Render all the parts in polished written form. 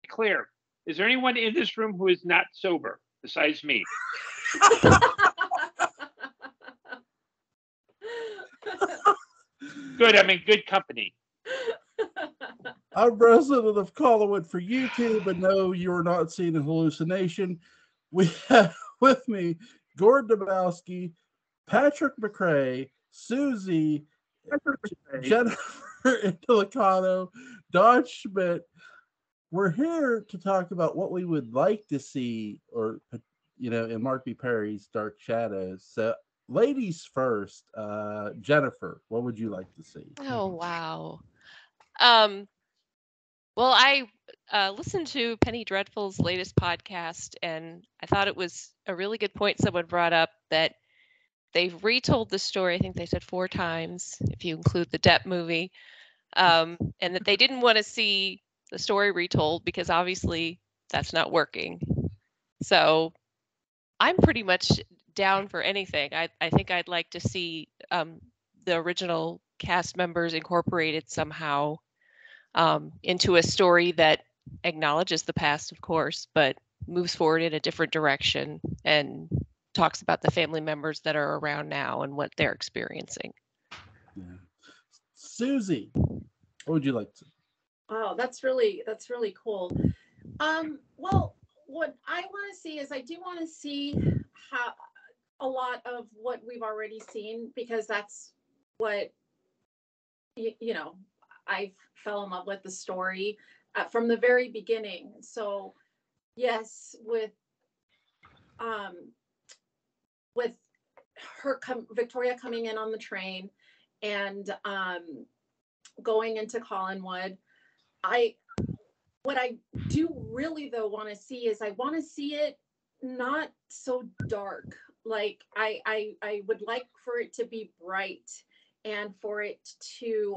clear. Is there anyone in this room who is not sober besides me? Good. I'm in good company. I'm resident of Collinwood for YouTube, but no, you're not seeing a hallucination. We have with me Gordon Dabowski, Patrick McRae, Susie, Jennifer Indelicado, Don Schmidt. We're here to talk about what we would like to see, or in Mark B. Perry's Dark Shadows. So, ladies first. Jennifer, what would you like to see? Oh, wow. Well, I listened to Penny Dreadful's latest podcast, and I thought it was a really good point someone brought up that they've retold the story. I think they said 4 times, if you include the Depp movie, and that they didn't want to see the story retold because obviously that's not working. So I'm pretty much down for anything. I think I'd like to see the original cast members incorporated somehow into a story that acknowledges the past, of course, but moves forward in a different direction and talks about the family members that are around now and what they're experiencing. Yeah. Susie, what would you like to? Oh, that's really cool. Well, what I want to see is I do want to see how a lot of what we've already seen, because that's what I fell in love with the story from the very beginning. So yes, with her Victoria coming in on the train and going into Collinwood, what I do really though want to see is I want to see it not so dark. Like I would like for it to be bright and for it to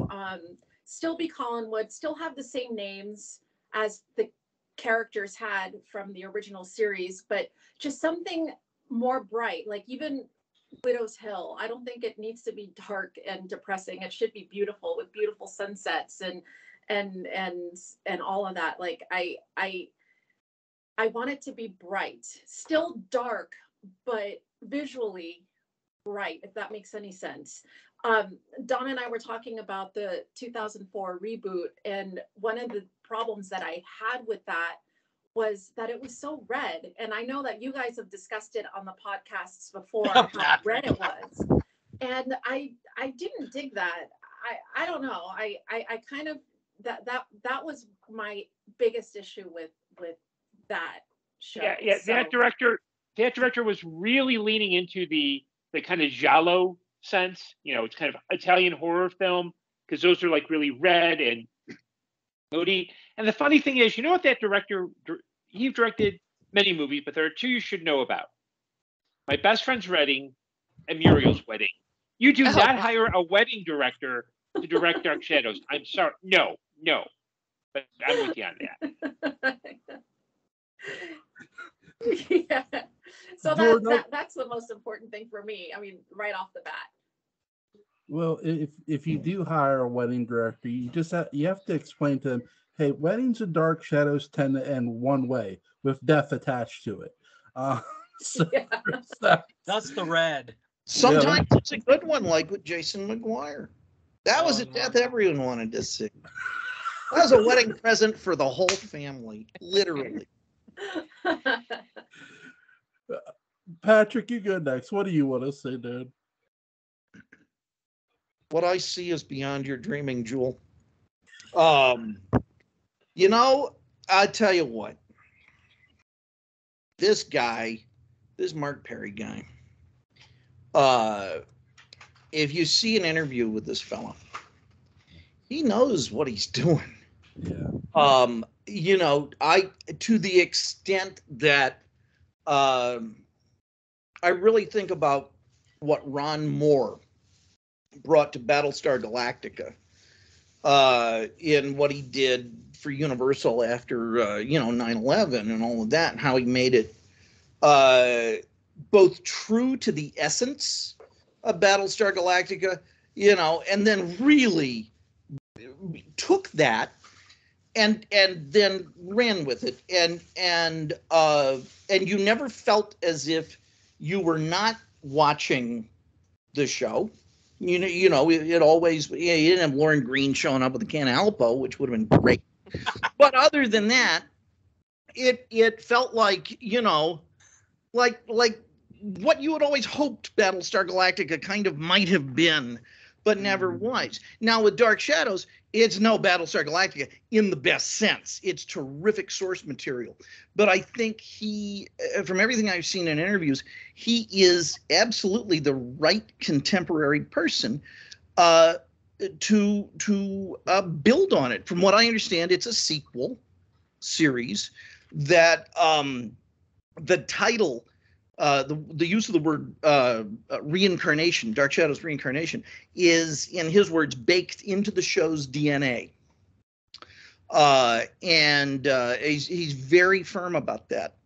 still be Collinwood, still have the same names as the characters had from the original series, but just something more bright. Like even Widow's Hill, I don't think it needs to be dark and depressing. It should be beautiful with beautiful sunsets and all of that. Like I want it to be bright, still dark, but visually bright, if that makes any sense. Don and I were talking about the 2004 reboot, and one of the problems that I had with that was that it was so red. And I know that you guys have discussed it on the podcasts before, how red it was. And I didn't dig that. I don't know. I kind of, that was my biggest issue with that show. Yeah. So. That director was really leaning into the kind of giallo sense. It's kind of Italian horror film, because those are like really red and moody. And the funny thing is, what that director, he directed many movies, but there are 2 you should know about: My Best Friend's Wedding and Muriel's Wedding. You do not hire a wedding director to direct Dark Shadows. I'm sorry. No. But I'm with you on that. Yeah. So that's the most important thing for me. I mean, right off the bat. Well, if you do hire a wedding director, you have to explain to them, hey, weddings and Dark Shadows tend to end one way, with death attached to it. That's the red. Sometimes it's a good one, like with Jason McGuire. That was a death everyone wanted to see. That was a wedding present for the whole family, literally. Patrick, you go next. What do you want to say, dude? What I see is beyond your dreaming, Jewel. I tell you what. This Mark Perry guy, if you see an interview with this fella, he knows what he's doing. Yeah. To the extent that I really think about what Ron Moore brought to Battlestar Galactica in what he did for Universal after 9/11 and all of that, and how he made it both true to the essence of Battlestar Galactica, and then really took that and then ran with it, and you never felt as if you were not watching the show. It always, you didn't have Lauren Green showing up with a can of Alpo, which would have been great. But other than that, it felt like, like what you had always hoped Battlestar Galactica kind of might have been, but never was. Now with Dark Shadows, it's no Battlestar Galactica in the best sense. It's terrific source material. But I think he, from everything I've seen in interviews, he is absolutely the right contemporary person to build on it. From what I understand, it's a sequel series that the title, the use of the word reincarnation, Dark Shadows reincarnation, is, in his words, baked into the show's DNA. And he's very firm about that.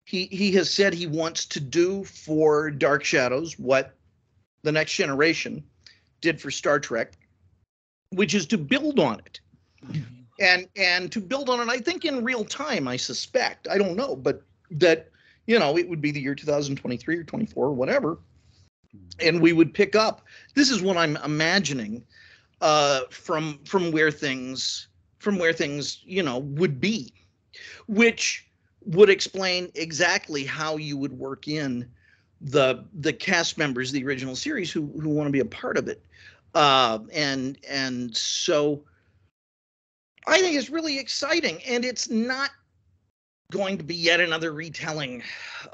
He has said he wants to do for Dark Shadows what The Next Generation did for Star Trek, which is to build on it. And to build on it, I think in real time, I suspect, I don't know, but that, it would be the year 2023 or 24 or whatever. And we would pick up, this is what I'm imagining from where things, would be, which would explain exactly how you would work in the cast members of the original series who want to be a part of it. And so I think it's really exciting, and it's not going to be yet another retelling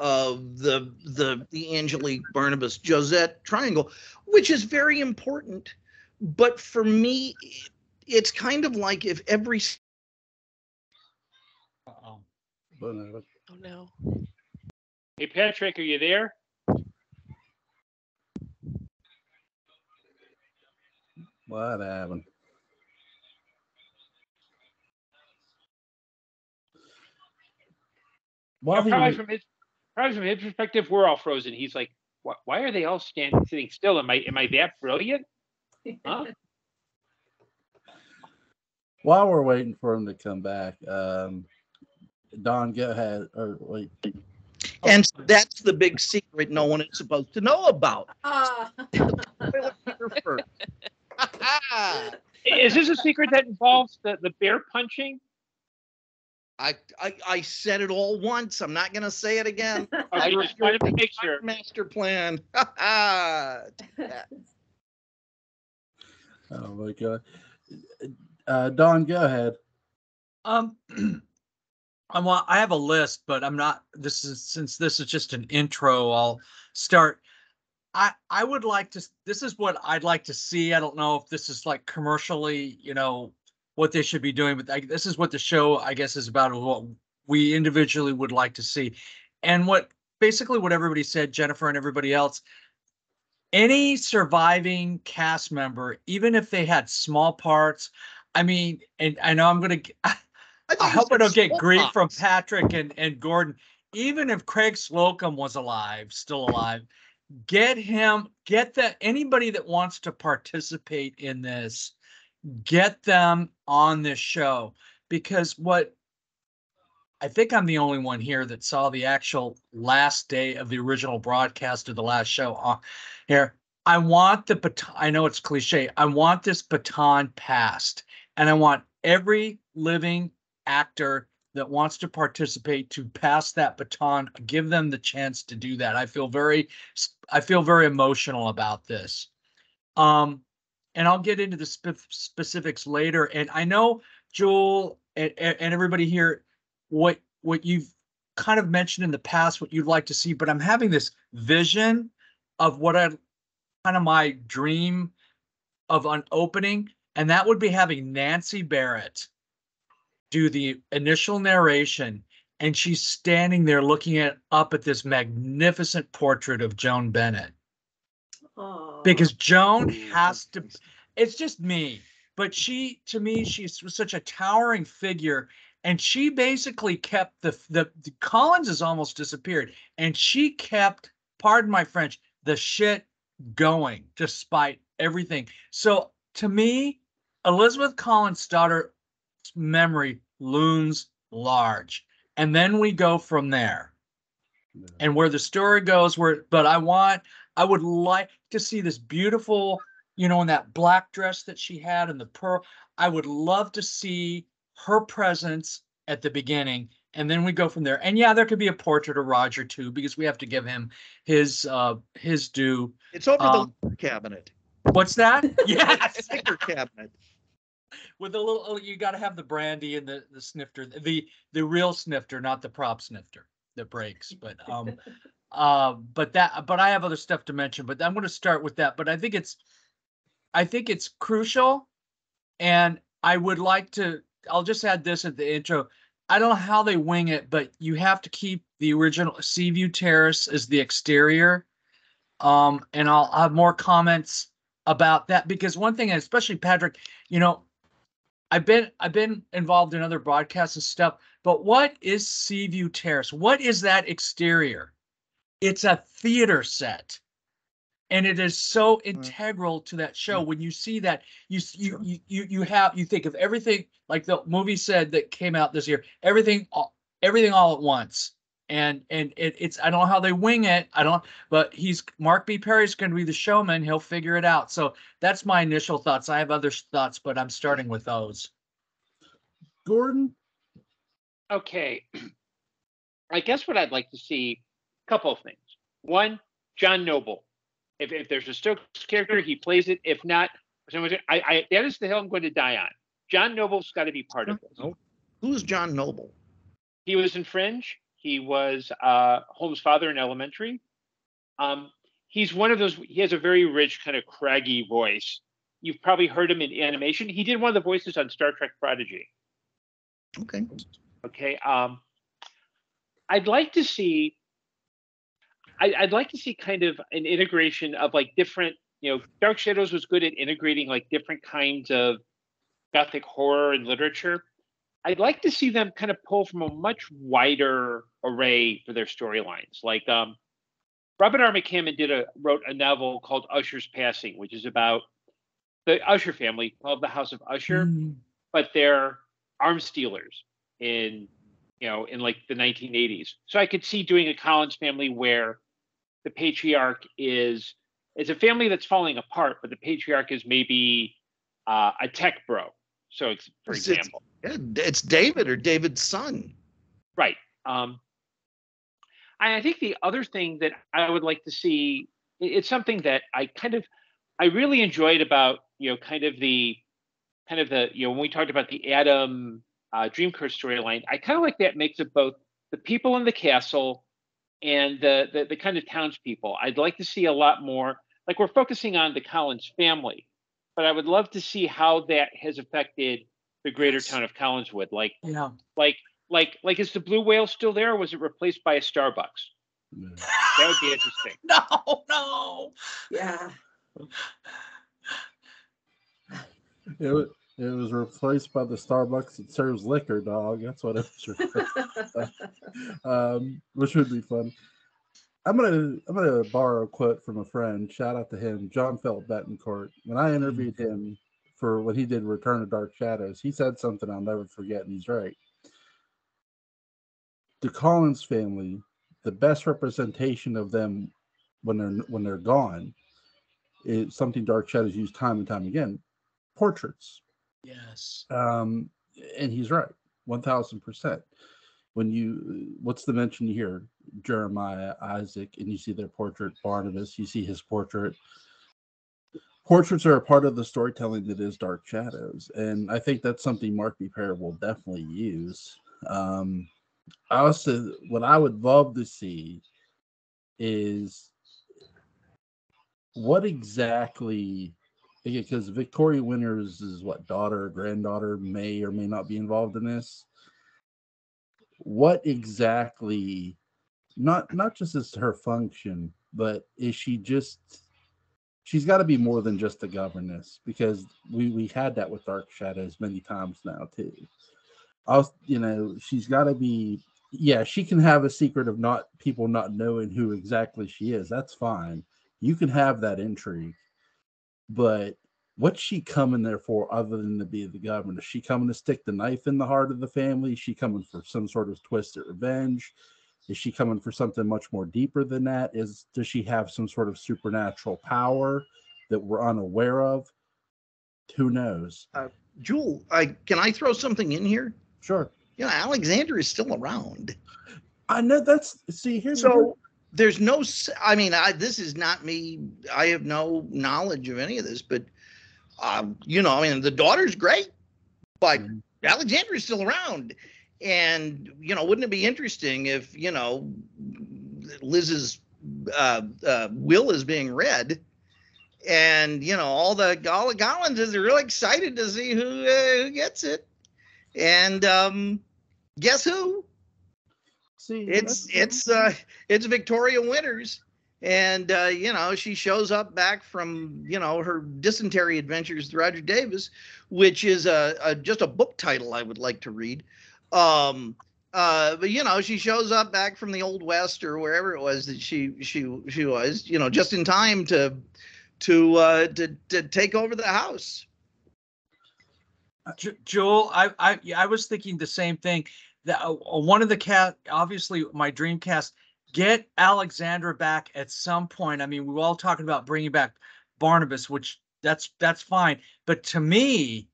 of the Angelique Barnabas Josette triangle, which is very important. But for me, it's kind of like if every Oh no. Hey, Patrick, are you there? What happened? Probably from his perspective, we're all frozen. He's like, why are they all sitting still? Am I that brilliant? Huh? While we're waiting for him to come back, Don, go ahead. Or wait. And that's the big secret no one is supposed to know about. Is this a secret that involves the bear punching? I said it all once. I'm not going to say it again. I just wanted to make sure. Master plan. Oh my God. Don, go ahead. I have a list, but I'm not. Since this is just an intro, I'll start. I would like to. This is what I'd like to see. I don't know if this is like commercially, what they should be doing, but this is what the show, I guess, is about. What we individually would like to see, and what everybody said, Jennifer and everybody else. Any surviving cast member, even if they had small parts. I mean, and I know I'm going to. I hope I don't get grief from Patrick and Gordon. Even if Craig Slocum was still alive, anybody that wants to participate in this, get them on this show. Because I think I'm the only one here that saw the actual last day of the original broadcast of the last show here. I want the baton. I know it's cliche. I want this baton passed, and I want every living actor that wants to participate to pass that baton, give them the chance to do that. I feel very emotional about this. And I'll get into the specifics later. And I know Joel and everybody here, what you've kind of mentioned in the past, what you'd like to see, but I'm having this vision of what my dream of an opening, and that would be having Nancy Barrett do the initial narration, and she's standing there looking up at this magnificent portrait of Joan Bennett. Aww. Because Joan has to, it's just me, but to me, she's such a towering figure, and she basically kept the Collins has almost disappeared, and she kept, pardon my French, the shit going despite everything. So to me, Elizabeth Collins' daughter's memory looms large. And then we go from there. Yeah. And where the story goes, but I would like to see this beautiful, in that black dress that she had and the pearl. I would love to see her presence at the beginning, and then we go from there. And yeah, there could be a portrait of Roger too, because we have to give him his due. It's over the liquor cabinet. What's that? Yes, liquor cabinet. With a little, you got to have the brandy and the snifter, the real snifter, not the prop snifter that breaks. But but I have other stuff to mention. But I'm going to start with that. But I think it's crucial, and I would like to. I'll just add this at the intro. I don't know how they wing it, but you have to keep the original Seaview Terrace as the exterior. And I'll have more comments about that, because one thing, and especially Patrick, I've been involved in other broadcasts and stuff, but what is Seaview Terrace? What is that exterior? It's a theater set. And it is so integral to that show. When you see that, you think of everything, like the movie said that came out this year, everything all at once. And it's I don't know how they wing it. But Mark B. Perry's going to be the showman. He'll figure it out. So that's my initial thoughts. I have other thoughts, but I'm starting with those. Gordon? Okay. I guess what I'd like to see, a couple of things. One, John Noble. If there's a Stokes character, he plays it. If not, that is the hill I'm going to die on. John Noble's got to be part of this. Who's John Noble? He was in Fringe. He was Holmes' father in Elementary. He's one of those. He has a very rich, kind of craggy voice. You've probably heard him in animation. He did one of the voices on Star Trek Prodigy. Okay. Okay. I'd like to see kind of an integration of like different, Dark Shadows was good at integrating like different kinds of Gothic horror and literature. I'd like to see them kind of pull from a much wider array for their storylines. Like Robert R. McCammon wrote a novel called Usher's Passing, which is about the Usher family called the House of Usher, but they're arms dealers in like the 1980s. So I could see doing a Collins family where the patriarch is a family that's falling apart, but the patriarch is maybe a tech bro. So it's, for example, it's David or David's son. Right. I think the other thing that I would like to see, it's something that I really enjoyed about, when we talked about the Adam Dreamcurse storyline, I kind of like that mix of both the people in the castle and the kind of townspeople. I'd like to see a lot more, like we're focusing on the Collins family, but I would love to see how that has affected the greater town of Collinswood. Like is the Blue Whale still there, or was it replaced by a Starbucks? Yeah. That would be interesting. No. Yeah. It was replaced by the Starbucks that serves liquor, dog. That's what it was replaced by. Which would be fun. I'm gonna borrow a quote from a friend. Shout out to him, John Felt Betancourt. When I interviewed him for when he did Return of Dark Shadows, he said something I'll never forget, and he's right. The Collins family, the best representation of them when they're gone, is something Dark Shadows used time and time again. Portraits. Yes. And he's right, 1000%. What's the mention here? Jeremiah, Isaac, and you see their portrait. Barnabas, you see his portrait. Portraits are a part of the storytelling that is Dark Shadows, and I think that's something Mark B. Perry will definitely use. What I would love to see is what exactly, because Victoria Winters' daughter or granddaughter may or may not be involved in this. What exactly, not just as her function, but is she's got to be more than just a governess, because we had that with Dark Shadows many times now too. She's got to be, she can have a secret of people not knowing who exactly she is. That's fine. You can have that intrigue, but what's she coming there for other than to be the governor? Is she coming to stick the knife in the heart of the family? Is she coming for some sort of twisted revenge? Is she coming for something much more deeper than that? Does she have some sort of supernatural power that we're unaware of? Who knows? Jewel, can I throw something in here? Sure. You know, Alexander is still around. I know here's So there's no, I mean, this is not me. I have no knowledge of any of this, but, you know, I mean, the daughter's great, but Alexander is still around. And, you know, wouldn't it be interesting if, you know, Liz's will is being read, and, you know, all the Gollins are really excited to see who gets it. And guess who? See, it's Victoria Winters, and you know, she shows up back from, you know, her dysentery adventures with Roger Davis, which is just a book title I would like to read. But you know, she shows up back from the Old West or wherever it was that she was, you know, just in time to take over the house. Joel, I was thinking the same thing. That one of the cast, obviously my dream cast, get Alexandra back at some point. I mean, we were all talking about bringing back Barnabas, which that's fine. But to me,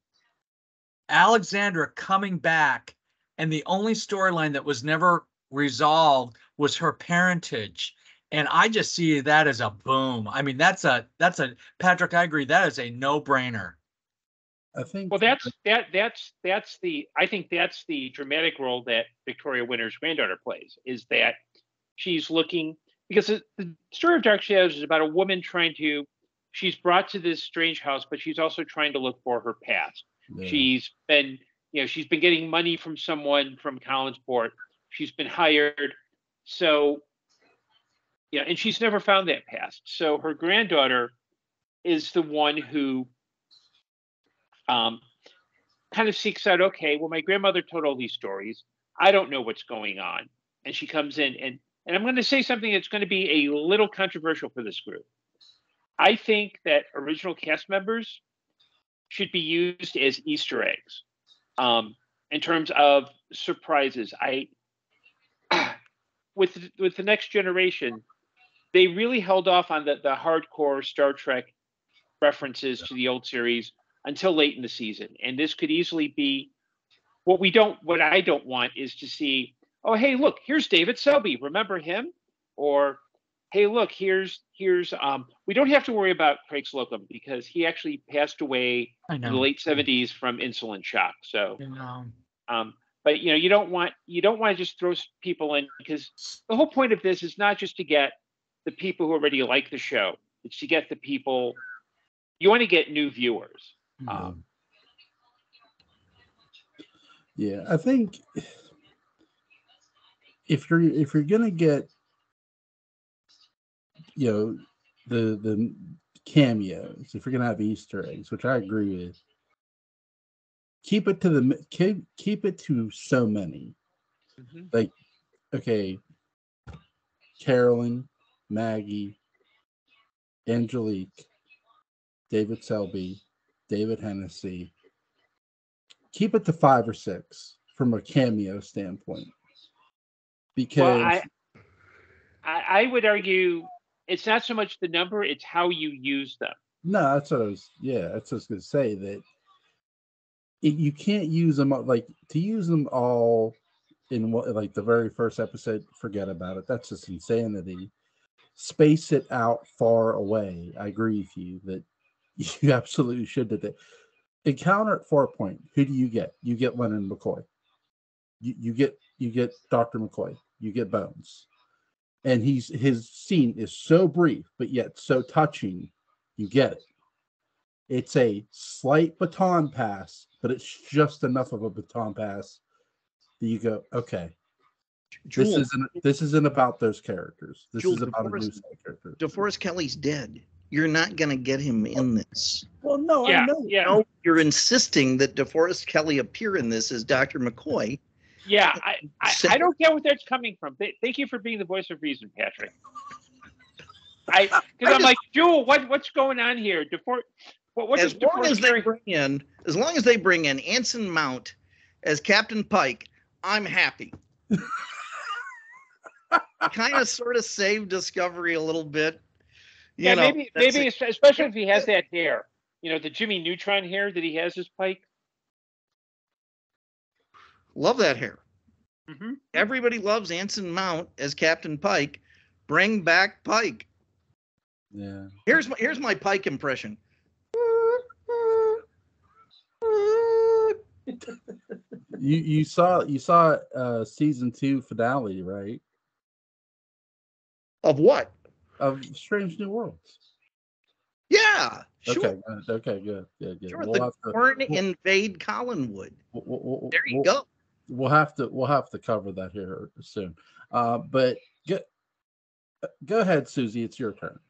Alexandra coming back, and the only storyline that was never resolved was her parentage. And I just see that as a boom. I mean, that's a Patrick, I agree, that is a no-brainer. I think. Well, I think that's the dramatic role that Victoria Winters' granddaughter plays, is that she's looking, because the story of Dark Shadows is about a woman she's brought to this strange house, but she's also trying to look for her past. Yeah. She's been getting money from someone from Collinsport. She's been hired. So, yeah, and she's never found that past. So her granddaughter is the one who kind of seeks out, okay, well, my grandmother told all these stories. I don't know what's going on. And she comes in, and I'm going to say something that's going to be a little controversial for this group. I think that original cast members should be used as Easter eggs in terms of surprises. With the Next Generation, they really held off on the hardcore Star Trek references to the old series until late in the season. And this could easily be what I don't want is to see, oh, hey, look, here's David Selby. Remember him? Or, hey, look, here's we don't have to worry about Craig Slocum because he actually passed away in the late 70s from insulin shock. So, but you know, you don't want to just throw people in, because the whole point of this is not just to get the people who already like the show. It's to get the people, you want to get new viewers. Yeah, I think if you're gonna get, you know, the cameos, if you're gonna have Easter eggs, which I agree with, keep it to so many. Mm-hmm. Like, okay, Carolyn, Maggie, Angelique, David Selby, David Hennessy. Keep it to 5 or 6 from a cameo standpoint. Because well, I would argue it's not so much the number, it's how you use them. No, that's what I was going to say, that you can't use them, like, to use them all in like the very first episode, forget about it. That's just insanity. Space it out far away. I agree with you that you absolutely should do that. Encounter at Farpoint. Who do you get? You get Lennon McCoy. You get Dr. McCoy. You get Bones. And his scene is so brief, but yet so touching. You get it. It's a slight baton pass, but it's just enough of a baton pass that you go, okay. Jewel, this isn't about those characters. This is about a new set of characters. DeForest Kelly's dead. You're not going to get him in this. Well, no, yeah, I know. Yeah. No, you're insisting that DeForest Kelly appear in this as Dr. McCoy. Yeah, I don't get where that's coming from. Thank you for being the voice of reason, Patrick. Because I'm like, Jewel, what's going on here? What's as the long first as they story? bring in Anson Mount as Captain Pike, I'm happy. Kind of sort of saved Discovery a little bit. You know, maybe that's it. especially if he has that hair, the Jimmy Neutron hair that he has as Pike. Love that hair. Mm-hmm. Everybody loves Anson Mount as Captain Pike. Bring back Pike. Yeah. Here's my Pike impression. You saw season 2 finale, right? Of what? Of Strange New Worlds. Yeah, sure. Okay, good. Sure, We'll the have to- Gorn invade Collinwood. There you go. We'll have to cover that here soon. But go ahead, Susie. It's your turn.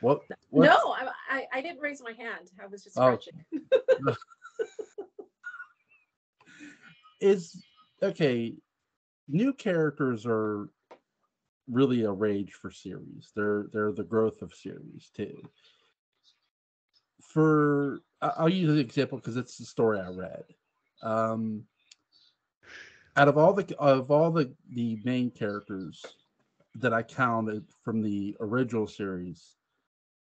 What? No, I didn't raise my hand. I was just Oh. scratching. New characters are really a rage for series. They're the growth of series too. I'll use an example because it's the story I read. Out of all the main characters that I counted from the original series,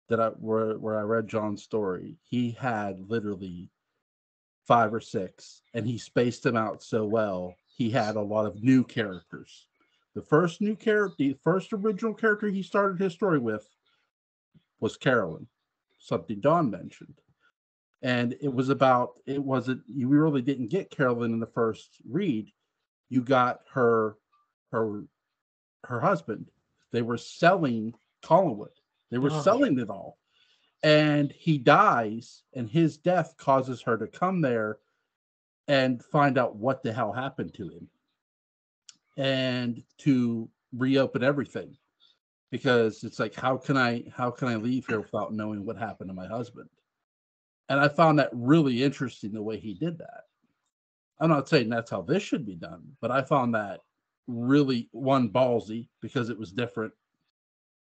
where I read John's story, he had literally 5 or 6, and he spaced them out so well. He had a lot of new characters. The first original character he started his story with was Carolyn, something Don mentioned. And you really didn't get Carolyn in the first read. You got her husband. They were selling Collinwood. They were selling it all. And he dies, and his death causes her to come there and find out what the hell happened to him, and to reopen everything, because it's like, how can I leave here without knowing what happened to my husband? And I found that really interesting, the way he did that. I'm not saying that's how this should be done, but I found that really, one, ballsy, because it was different.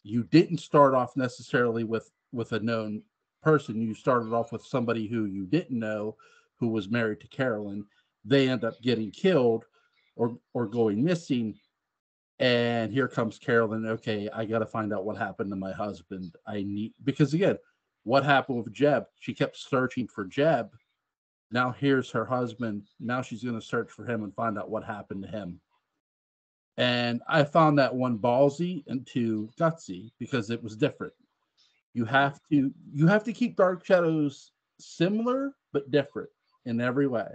You didn't start off necessarily with a known person. You started off with somebody who you didn't know, who was married to Carolyn. They end up getting killed or going missing. And here comes Carolyn. Okay, I got to find out what happened to my husband. Because again, what happened with Jeb? She kept searching for Jeb. Now here's her husband. Now she's going to search for him and find out what happened to him. And I found that, one, ballsy, and 2, gutsy, because it was different. You have to keep Dark Shadows similar but different in every way.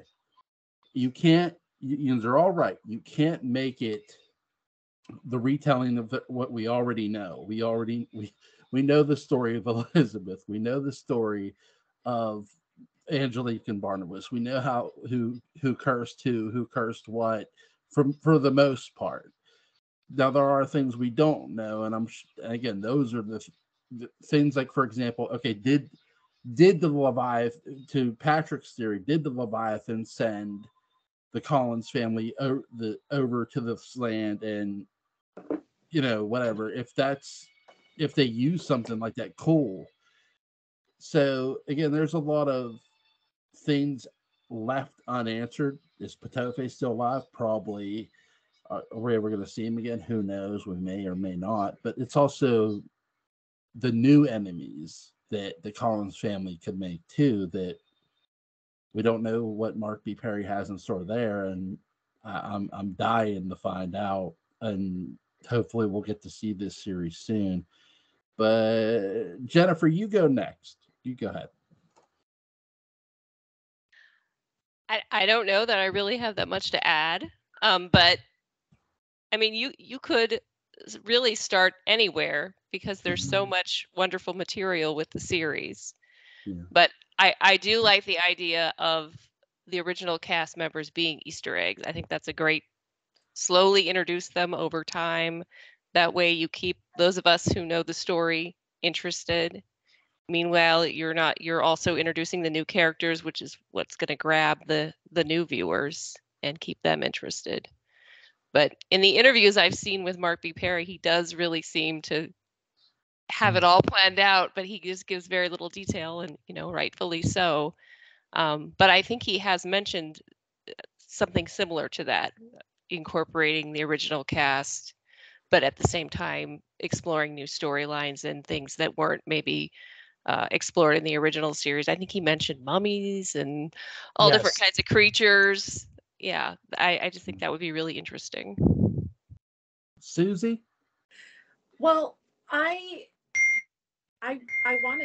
You can't. They're all right. You can't make it the retelling of what we already know. We know the story of Elizabeth. We know the story of Angelique and Barnabas. We know who cursed who cursed what, for the most part. Now there are things we don't know, and again, those are the things, like, for example, okay, did the Leviathan, to Patrick's theory, did the Leviathan send the Collins family over to this land, and whatever, if they use something like that, cool. So again, there's a lot of things left unanswered. Is Patofe still alive? Probably. Are we ever going to see him again? Who knows? We may or may not. But it's also the new enemies that the Collins family could make too, that we don't know what Mark B. Perry has in store there, and I'm dying to find out. And hopefully we'll get to see this series soon. But Jennifer, you go next. You go ahead. I don't know that I really have that much to add, but I mean, you could really start anywhere, because there's so much wonderful material with the series. Yeah. But I do like the idea of the original cast members being Easter eggs. I think that's a great, slowly introduce them over time. That way you keep those of us who know the story interested. Meanwhile, you're also introducing the new characters, which is what's going to grab the new viewers and keep them interested. But in the interviews I've seen with Mark B. Perry, he does really seem to have it all planned out, but he just gives very little detail, and rightfully so. But I think he has mentioned something similar to that, incorporating the original cast, but at the same time exploring new storylines and things that weren't maybe explored in the original series. I think he mentioned mummies and all different Yes. kinds of creatures. Yeah, I just think that would be really interesting. Susie? Well, I want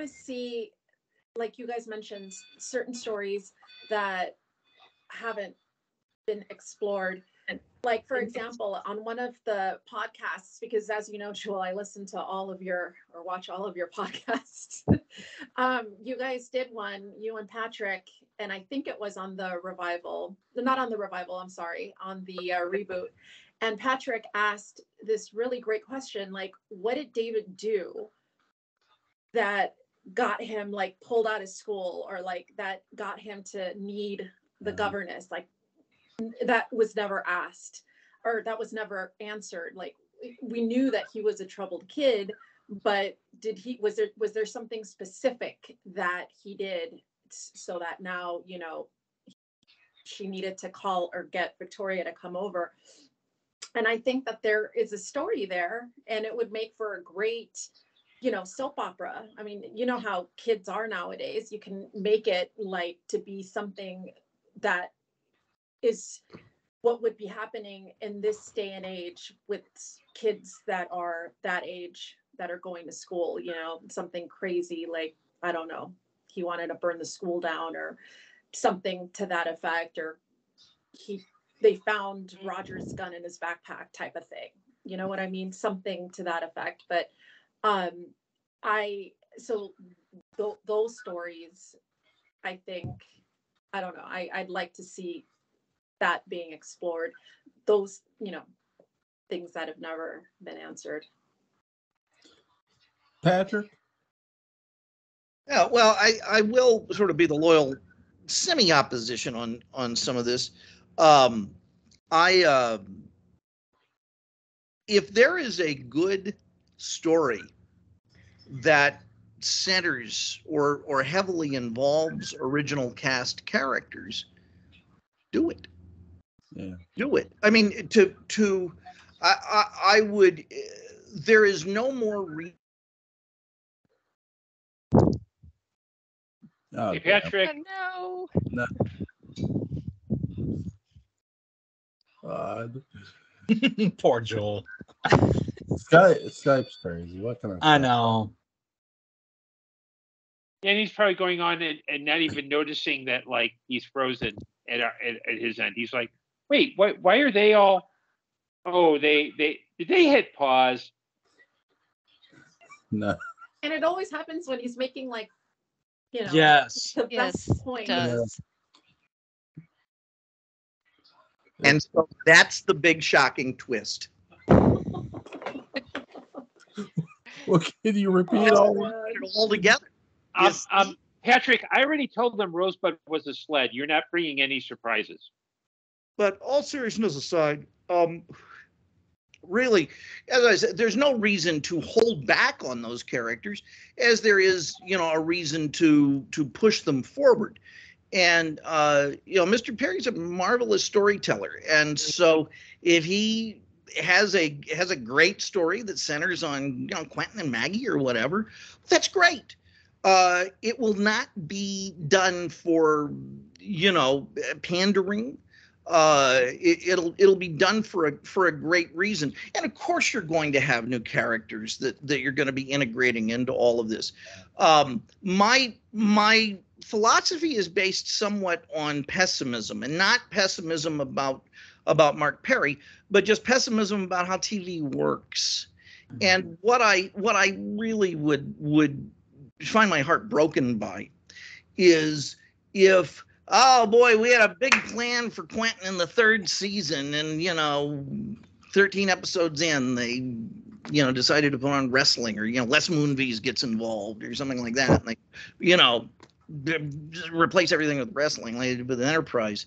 to see, like you guys mentioned, certain stories that haven't been explored. Like, for example, on one of the podcasts, because as you know, Joel, I listen to watch all of your podcasts. You guys did one, you and Patrick, and I think it was on the revival, not on the revival, I'm sorry, on the reboot. And Patrick asked this really great question, like, what did David do that got him like pulled out of school, or like that got him to need the governess? Like, that was never asked, or that was never answered. Like, we knew that he was a troubled kid, but was there something specific that he did so that now, she needed to call or get Victoria to come over? And I think that there is a story there, and it would make for a great, soap opera. I mean, you know how kids are nowadays. You can make it like to be something that is what would be happening in this day and age with kids that are that age that are going to school, something crazy, like, I don't know, he wanted to burn the school down or something to that effect, or they found Roger's gun in his backpack type of thing. You know what I mean? Something to that effect. But those stories, I think, I don't know, I'd like to see that being explored. Those, things that have never been answered. Patrick? Yeah, well, I will sort of be the loyal semi-opposition on some of this. If there is a good story that centers or heavily involves original cast characters, do it. Yeah. Do it. I mean, I would. There is no more. Hey, Patrick. Oh, No. God. Poor Joel. Skype's crazy. What can I say? I know. And he's probably going on and not even noticing that, like, he's frozen at his end. He's like, wait, why are they all? Oh, did they hit pause? No. And it always happens when he's making, like, Yes. the yes, best point. it does. And so that's the big shocking twist. Well, can you repeat all that? Put it all together. Patrick, I already told them Rosebud was a sled. You're not bringing any surprises. But all seriousness aside, really, as I said, there's no reason to hold back on those characters, as there is, a reason to push them forward. And Mr. Perry's a marvelous storyteller, and so if he has a great story that centers on Quentin and Maggie or whatever, that's great. It will not be done for pandering. It'll be done for a great reason, and of course you're going to have new characters that you're going to be integrating into all of this. My philosophy is based somewhat on pessimism, and not pessimism about Mark Perry, but just pessimism about how TV works. And what I really would find my heart broken by is if, oh boy, we had a big plan for Quentin in the third season, and 13 episodes in, they decided to put on wrestling, or Les Moonves gets involved or something like that, and they replace everything with wrestling like they did with Enterprise.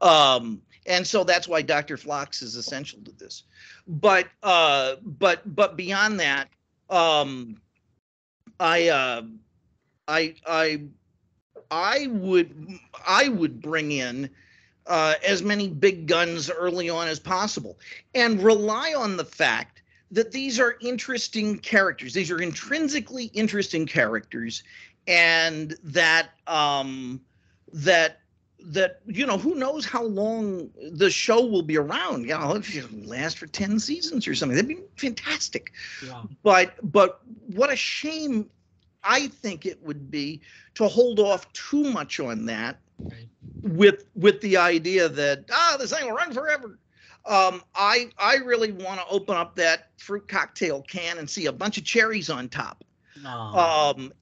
And so that's why Dr. Phlox is essential to this. But beyond that, Um, I would bring in as many big guns early on as possible, and rely on the fact that these are interesting characters. These are intrinsically interesting characters, and that who knows how long the show will be around. If it lasts for 10 seasons or something, that'd be fantastic. Yeah. But what a shame I think it would be to hold off too much on that, Right. with the idea that this thing will run forever. I really want to open up that fruit cocktail can and see a bunch of cherries on top. And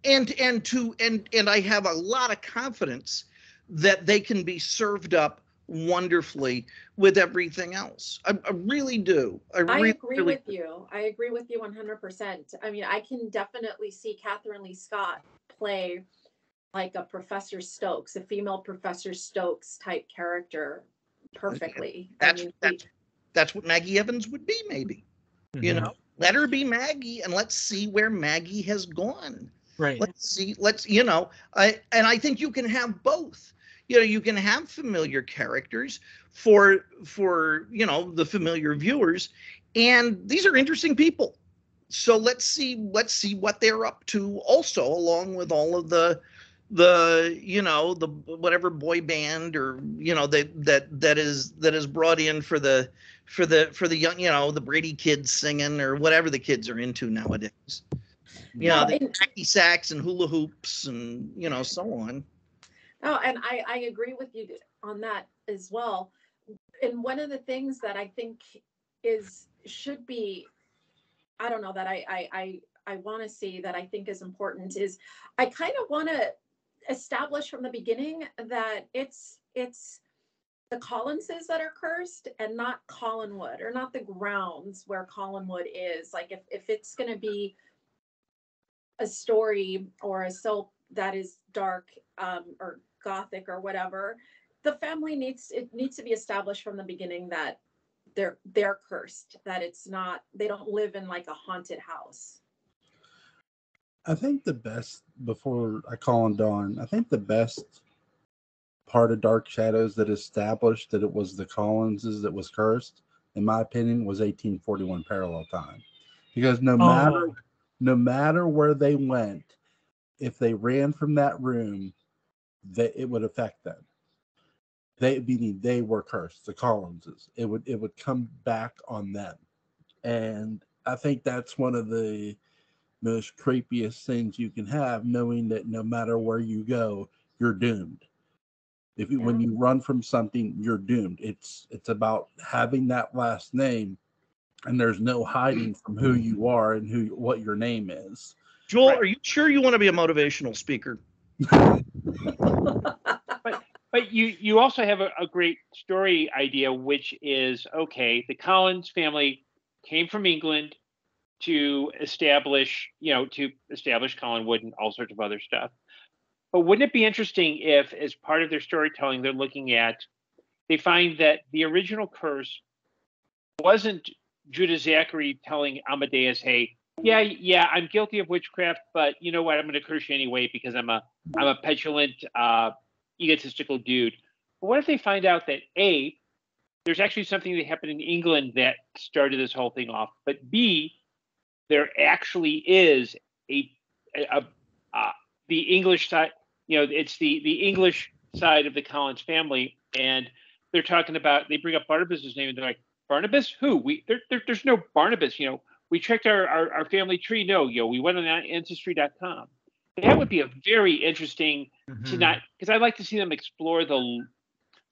I have a lot of confidence that they can be served up wonderfully with everything else. I really do. I agree with you. I agree with you 100%. I mean, I can definitely see Catherine Lee Scott play like a Professor Stokes, a female Professor Stokes type character perfectly. That's what Maggie Evans would be, maybe. Mhm. Let her be Maggie, and let's see where Maggie has gone. Right. I think you can have both. You can have familiar characters for the familiar viewers, and these are interesting people. So let's see what they're up to also, along with all of the whatever boy band or that is brought in for the young, the Brady kids singing or whatever the kids are into nowadays. The hacky sacks and hula hoops and so on. Oh, and I agree with you on that as well. And one of the things that I think should be, I don't know, that I want to see, that I think is important, is I kind of want to establish from the beginning that it's the Collinses that are cursed and not Collinwood, or not the grounds where Collinwood is. Like if it's going to be a story or a soap that is dark or gothic or whatever, the family needs to be established from the beginning that they're cursed, that it's not, they don't live in like a haunted house. I think the best, before I call on Dawn, I think the best part of Dark Shadows that established that it was the Collinses that was cursed, in my opinion, was 1841 Parallel Time. Because no matter where they went, if they ran from that room, it would affect them. They were cursed, the Collinses. It would come back on them. And I think that's one of the most creepiest things you can have, knowing that no matter where you go, you're doomed. When you run from something, you're doomed. It's about having that last name, and there's no hiding from who you are and what your name is. Joel, Are you sure you want to be a motivational speaker? But you also have a great story idea, which is, okay, the Collins family came from England to establish Collinwood and all sorts of other stuff. But wouldn't it be interesting if, as part of their storytelling, they find that the original curse wasn't Judah Zachary telling Amadeus, hey, yeah, I'm guilty of witchcraft, but you know what? I'm going to curse you anyway because I'm a petulant, egotistical dude. But what if they find out that A, there's actually something that happened in England that started this whole thing off, but B, there actually is the English side, it's the English side of the Collins family, and they're talking about, they bring up Barnabas's name, and they're like, Barnabas? Who? There's no Barnabas, we checked our family tree. No, we went on Ancestry.com. That would be a very interesting because I'd like to see them explore the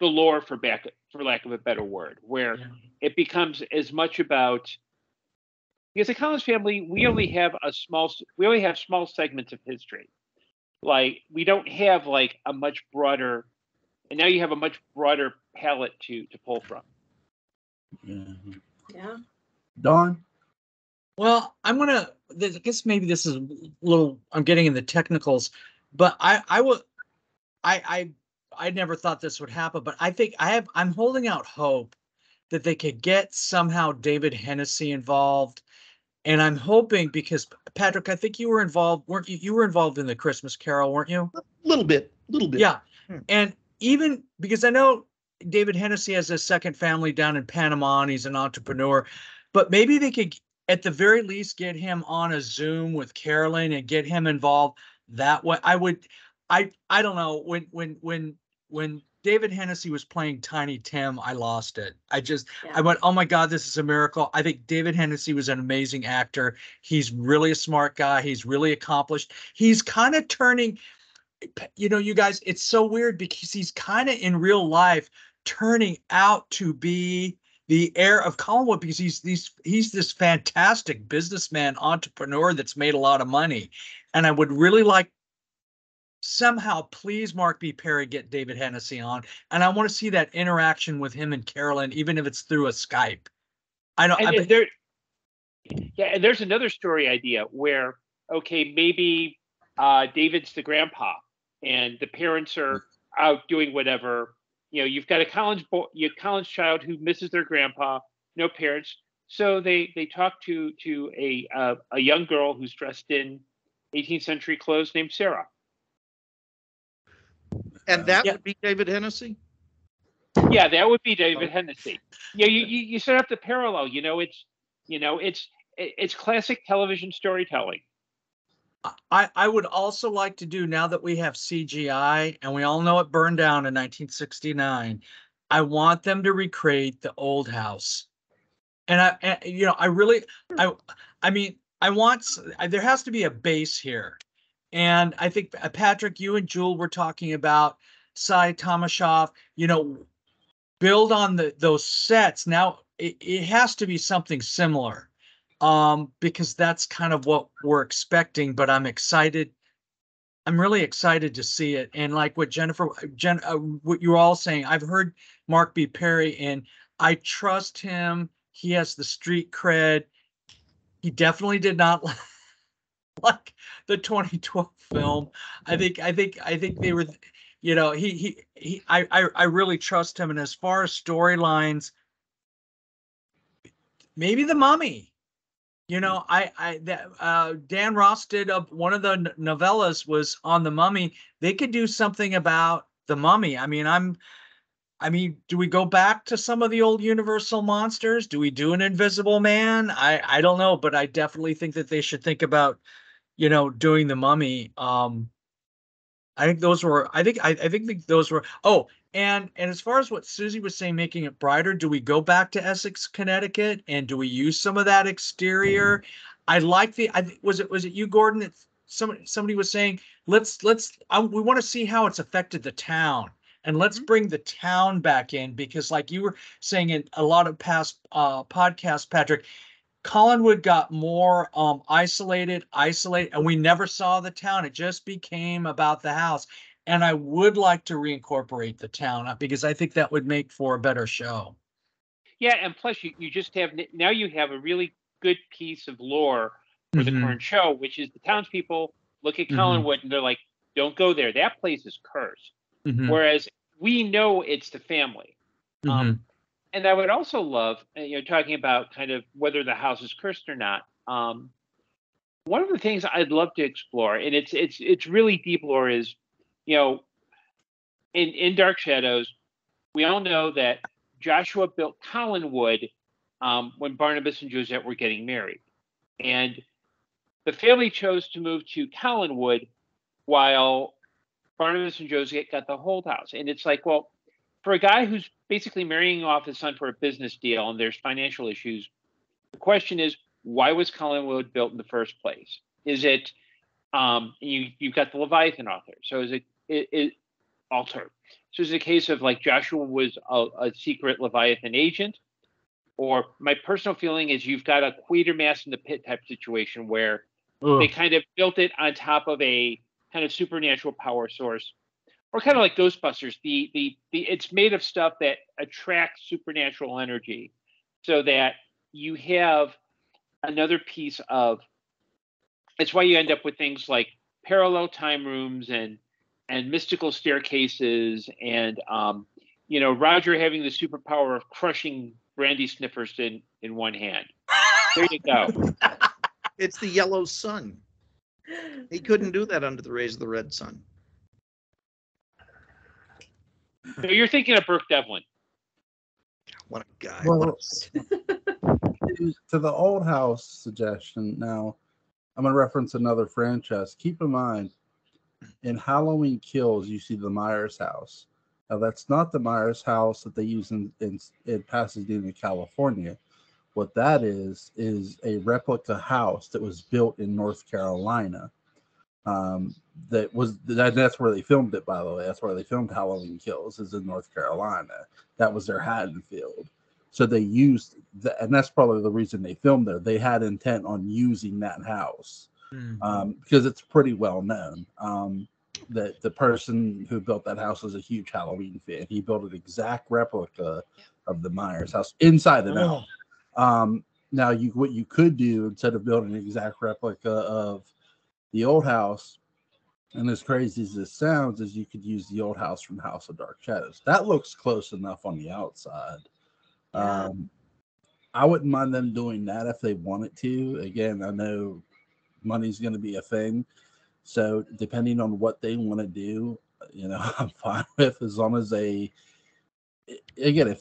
lore, for lack of a better word, where it becomes as much about, because the Collins family, we only have small segments of history. Like, we don't have like a much broader, and now you have a much broader palette to pull from. Yeah. Dawn? Well, I guess maybe this is a little, I'm getting in the technicals, but I never thought this would happen, but I think I'm holding out hope that they could get somehow David Hennessy involved And I'm hoping, because Patrick, I think you were involved, weren't you? You were involved in the Christmas Carol, weren't you? Little bit. Yeah. Hmm. And even because I know David Hennessy has a second family down in Panama and he's an entrepreneur, but maybe they could at the very least get him on a Zoom with Carolyn and get him involved that way. I don't know, when David Hennessy was playing Tiny Tim, I lost it. I went, oh my God, this is a miracle. I think David Hennessy was an amazing actor. He's really a smart guy. He's really accomplished. He's kind of turning, you guys, it's so weird because he's kind of in real life turning out to be the heir of Collinwood, because he's this fantastic businessman entrepreneur that's made a lot of money. And I would really like, somehow, please, Mark B. Perry, get David Hennessy on. And I want to see that interaction with him and Carolyn, even if it's through a Skype. And there's another story idea where, okay, maybe David's the grandpa and the parents are out doing whatever. You've got a college child who misses their grandpa, no parents. So they talk to a young girl who's dressed in 18th century clothes named Sarah. And that would be David Hennessy? Yeah, that would be David Hennessy. Yeah, you set up the parallel. It's classic television storytelling. I would also like to do, now that we have CGI and we all know it burned down in 1969, I want them to recreate the old house. And there has to be a base here. And I think, Patrick, you and Jewel were talking about Cy Tomashoff, build on those sets. Now it has to be something similar, because that's kind of what we're expecting, but I'm excited. I'm really excited to see it. And like what what you were all saying, I've heard Mark B. Perry, and I trust him. He has the street cred. He definitely did not like the 2012 film. I think they were, I really trust him. And as far as storylines, maybe The Mummy. Dan Ross did one of the novellas was on The Mummy. They could do something about The Mummy. I mean, do we go back to some of the old Universal monsters? Do we do an Invisible Man? I don't know, but I definitely think that they should think about, doing The Mummy. I think those were. I think those were. Oh, and as far as what Susie was saying, making it brighter, do we go back to Essex, Connecticut, and do we use some of that exterior? I like was it you, Gordon, that somebody was saying, we want to see how it's affected the town, and let's bring the town back in, because like you were saying in a lot of past podcasts, Patrick, Collinwood got more isolated, and we never saw the town. It just became about the house. And I would like to reincorporate the town, because I think that would make for a better show. Yeah, and plus you just have, now you have a really good piece of lore for the current show, which is the townspeople look at Collinwood and they're like, don't go there. That place is cursed. Whereas we know it's the family. And I would also love, talking about kind of whether the house is cursed or not. One of the things I'd love to explore, and it's really deep lore, is, in Dark Shadows, we all know that Joshua built Collinwood when Barnabas and Josette were getting married, and the family chose to move to Collinwood while Barnabas and Josette got the Holt house. And it's like, well, for a guy who's basically marrying off his son for a business deal and there's financial issues, the question is, why was Collinwood built in the first place? Is it, you've got the Leviathan author, so is it altered? So is it a case of like Joshua was a secret Leviathan agent? Or my personal feeling is you've got a Quatermass in the Pit type situation where they kind of built it on top of a kind of supernatural power source. Or kind of like Ghostbusters, it's made of stuff that attracts supernatural energy, so that you have another piece of. It's why you end up with things like parallel time rooms and mystical staircases, and Roger having the superpower of crushing brandy sniffers in one hand. There you go. It's the yellow sun. He couldn't do that under the rays of the red sun. So you're thinking of Burke Devlin. What a guy. Well, to the old house suggestion, now I'm going to reference another franchise. Keep in mind, in Halloween Kills, you see the Myers house. Now, that's not the Myers house that they use in Pasadena, California. What that is a replica house that was built in North Carolina. That's where they filmed it, by the way. That's where they filmed Halloween Kills, is in North Carolina. That was their Haddonfield. So they used that, and that's probably the reason they filmed there. They had intent on using that house because it's pretty well known that the person who built that house was a huge Halloween fan. He built an exact replica of the Myers house inside and out. Now, what you could do instead of building an exact replica of the old house, and as crazy as this sounds, is you could use the old house from House of Dark Shadows. That looks close enough on the outside. Yeah. I wouldn't mind them doing that if they wanted to. Again, I know money's going to be a thing. So depending on what they want to do, I'm fine with, as long as if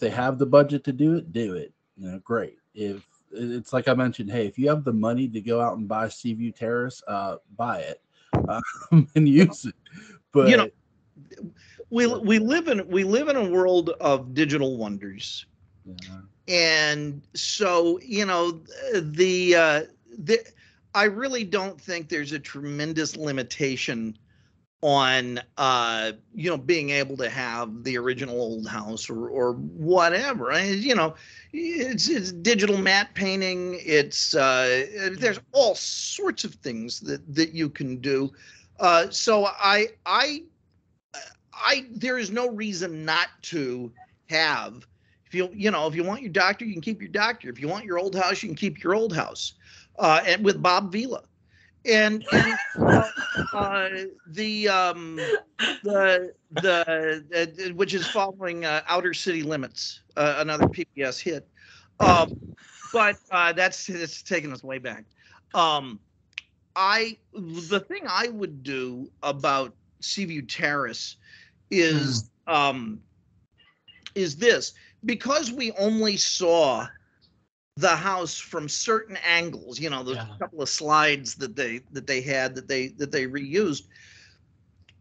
they have the budget to do it, great. If it's like I mentioned, hey, if you have the money to go out and buy Seaview Terrace, buy it and use it. But we live in a world of digital wonders. Yeah. And so, I really don't think there's a tremendous limitation on, being able to have the original old house or whatever. It's digital matte painting. It's there's all sorts of things that you can do. So there is no reason not to have. If you want your doctor, you can keep your doctor. If you want your old house, you can keep your old house. And with Bob Vila, and which is following Outer City Limits, another PBS hit. But that's taking us way back. The thing I would do about Seaview Terrace is this. Because we only saw the house from certain angles, those couple of slides that they reused.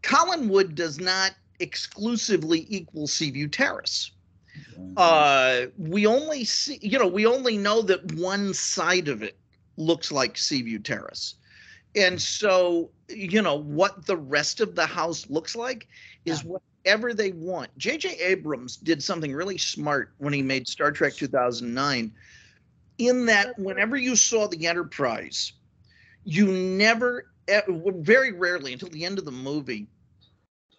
Collinwood does not exclusively equal Seaview Terrace. We only know that one side of it looks like Seaview Terrace. And so, what the rest of the house looks like is whatever they want. J.J. Abrams did something really smart when he made Star Trek 2009, in that whenever you saw the Enterprise, you never, very rarely until the end of the movie,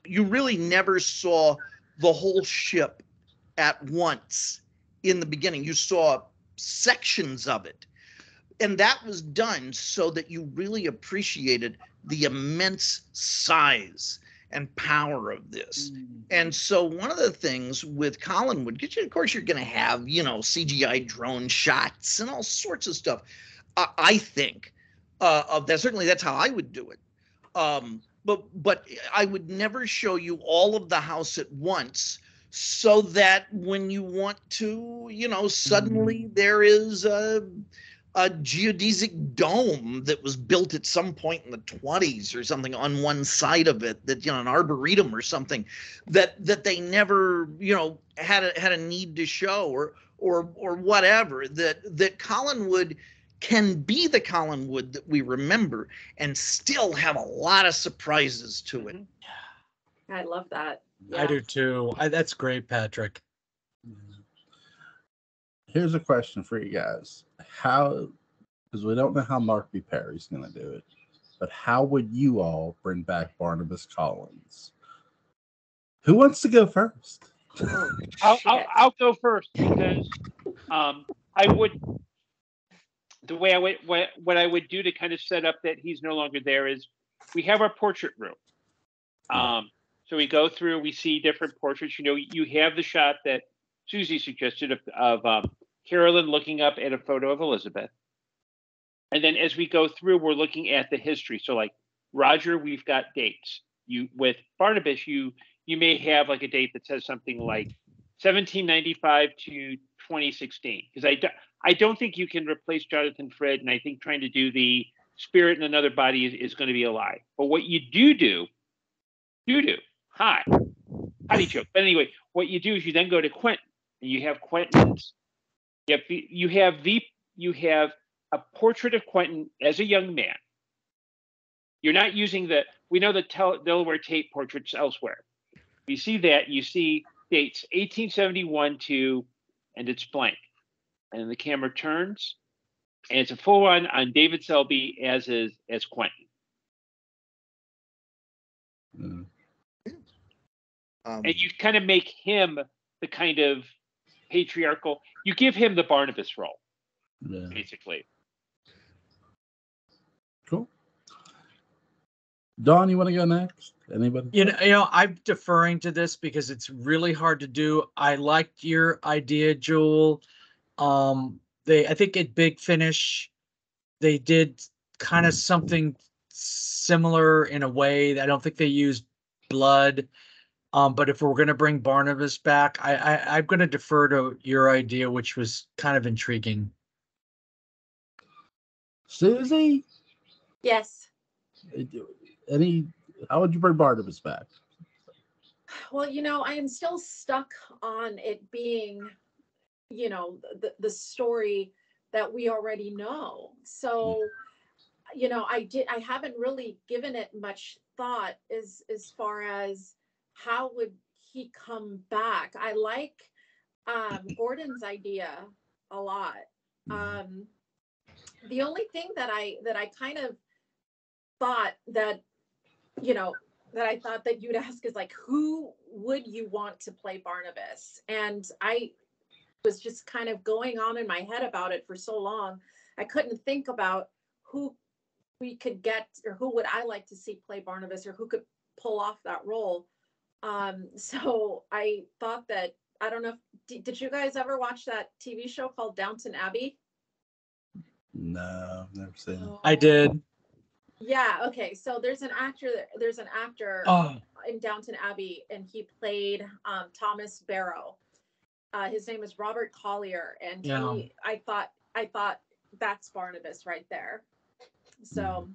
you really never saw the whole ship at once in the beginning. You saw sections of it. And that was done so that you really appreciated the immense size and power of this. And so one of the things with Collinwood, of course, you're going to have, CGI drone shots and all sorts of stuff. I think of that. Certainly that's how I would do it. But I would never show you all of the house at once, so that when you want to, suddenly there is a geodesic dome that was built at some point in the 20s or something on one side of it, that an arboretum or something that they never had a need to show, or whatever, that Collinwood can be the Collinwood that we remember and still have a lot of surprises to it. I love that. Yeah. I do too. That's great, Patrick. Here's a question for you guys. Because we don't know how Mark B. Perry's going to do it, but how would you all bring back Barnabas Collins? Who wants to go first? I'll go first, because I would. The way what I would do to kind of set up that he's no longer there is, we have our portrait room. So we go through, we see different portraits. You have the shot that Susie suggested of Carolyn looking up at a photo of Elizabeth. And then as we go through, we're looking at the history. So like Roger, we've got dates. You with Barnabas, you may have like a date that says something like 1795 to 2016, because I don't think you can replace Jonathan Frid, and I think trying to do the spirit in another body is going to be a lie. But what you do, hi, howdy joke. But anyway, what you do is you then go to Quentin, and you have Quentin's. You have a portrait of Quentin as a young man. You're not using we know the Delaware tape portraits elsewhere. You see that, you see dates 1871 to, and it's blank. And then the camera turns, and it's a full on David Selby as Quentin. Mm. And you kind of make him the kind of patriarchal, you give him the Barnabas role, basically. Cool. Don, you want to go next? Anybody? You know, I'm deferring to this because it's really hard to do. I liked your idea, Joel. I think at Big Finish, they did kind of something similar in a way. I don't think they used blood. But if we're going to bring Barnabas back, I'm going to defer to your idea, which was kind of intriguing. Susie? Yes. How would you bring Barnabas back? Well, I am still stuck on it being, the story that we already know. So, I haven't really given it much thought as far as how would he come back. I like Gordon's idea a lot. The only thing that I kind of thought that I thought that you'd ask is like, who would you want to play Barnabas? And I was just kind of going on in my head about it for so long. I couldn't think about who we could get, or who would I like to see play Barnabas, or who could pull off that role. So I thought that, I don't know, did you guys ever watch that TV show called Downton Abbey? No, never seen it. I did. Yeah. Okay. So there's an actor in Downton Abbey, and he played Thomas Barrow. His name is Robert Collier, and I thought that's Barnabas right there. So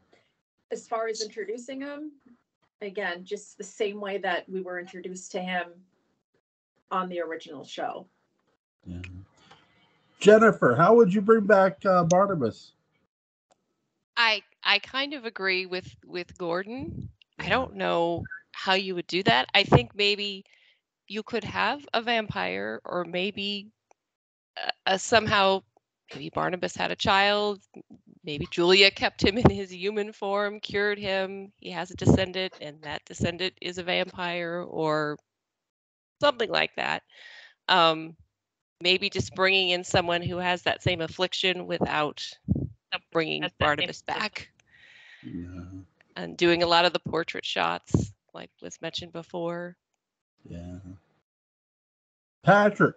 as far as introducing him, again, just the same way that we were introduced to him on the original show. Yeah. Jennifer, how would you bring back Barnabas? I kind of agree with Gordon. I don't know how you would do that. I think maybe you could have a vampire, or maybe somehow maybe Barnabas had a child. Maybe Julia kept him in his human form, cured him. He has a descendant, and that descendant is a vampire, or something like that. Maybe just bringing in someone who has that same affliction without bringing Barnabas back. Yeah. And doing a lot of the portrait shots, like was mentioned before. Yeah. Patrick.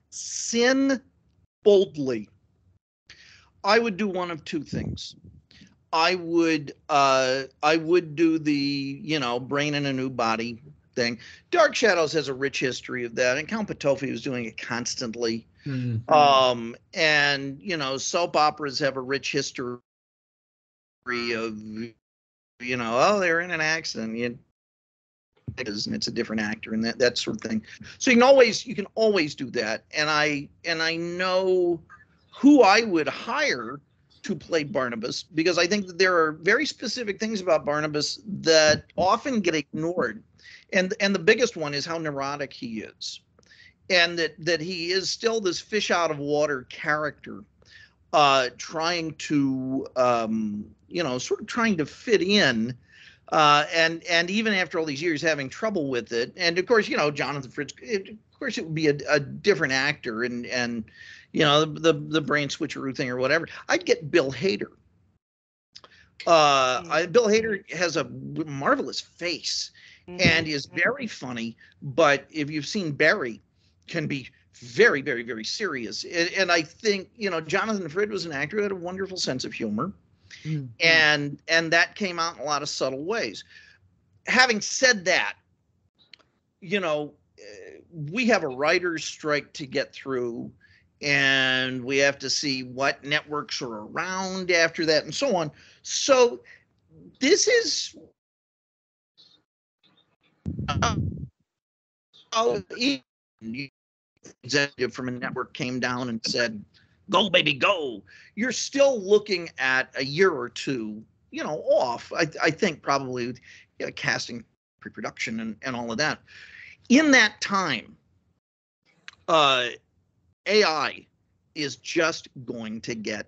Sin boldly. I would do one of two things. I would do the, brain in a new body thing. Dark Shadows has a rich history of that, and Count Petofi was doing it constantly. Mm-hmm. And soap operas have a rich history of, they're in an accident, and it's a different actor, and that sort of thing. So you can always do that. And I know who I would hire to play Barnabas, because I think that there are very specific things about Barnabas that often get ignored. And the biggest one is how neurotic he is. And that he is still this fish out of water character, trying to, sort of trying to fit in. And even after all these years having trouble with it. And of course, Jonathan Fritz, of course it would be a different actor, and the brain switcheroo thing or whatever. I'd get Bill Hader. Bill Hader has a marvelous face and is very funny, but if you've seen Barry, can be very, very, very serious. And I think, Jonathan Frid was an actor who had a wonderful sense of humor. Mm-hmm. And that came out in a lot of subtle ways. Having said that, we have a writer's strike to get through, and we have to see what networks are around after that and so on. So this is executive from a network came down and said, "Go, baby, go." You're still looking at a year or two, off. I think probably with casting, pre-production, and all of that. In that time, AI is just going to get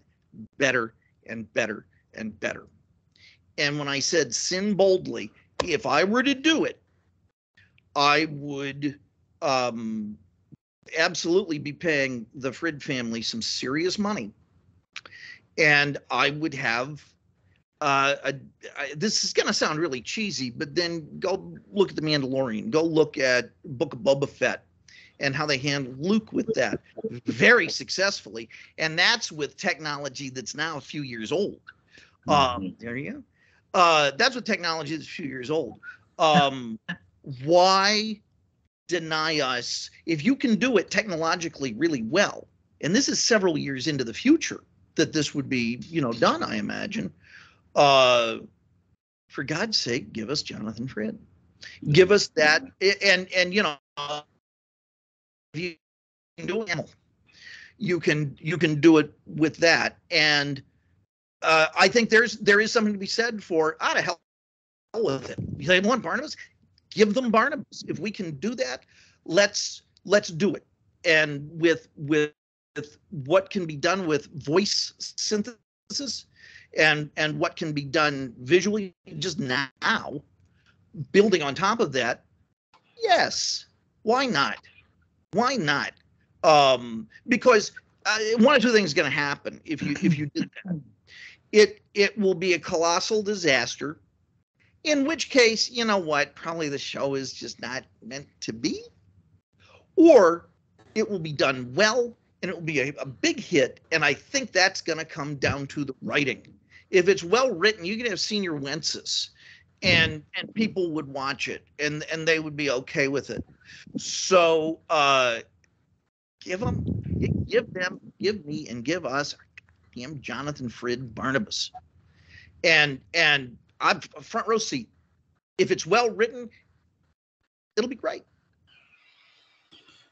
better and better and better. And when I said sin boldly, if I were to do it, I would absolutely be paying the Frid family some serious money. And I would have, this is going to sound really cheesy, but then go look at The Mandalorian, go look at Book of Boba Fett and how they handled Luke with that very successfully. And that's with technology that's now a few years old. There you go. That's with technology that's a few years old. Why deny us, if you can do it technologically really well, and this is several years into the future that this would be, done, I imagine. For God's sake, give us Jonathan Frid. Give us that, and if you can do it, you can do it with that. And I think there is something to be said for out of hell with it. They want Barnabas, give them Barnabas. If we can do that, let's do it. And with what can be done with voice synthesis and what can be done visually just now, building on top of that, yes, why not? Why not? Because one or two things is going to happen if you did that. It will be a colossal disaster, in which case, you know what, probably the show is just not meant to be, or it will be done well and it will be a big hit. And I think that's going to come down to the writing. If it's well written, you can have Senior Wences and people would watch it and they would be okay with it. So give me and give us damn Jonathan Frid Barnabas. And I'm front row seat. If it's well written, it'll be great.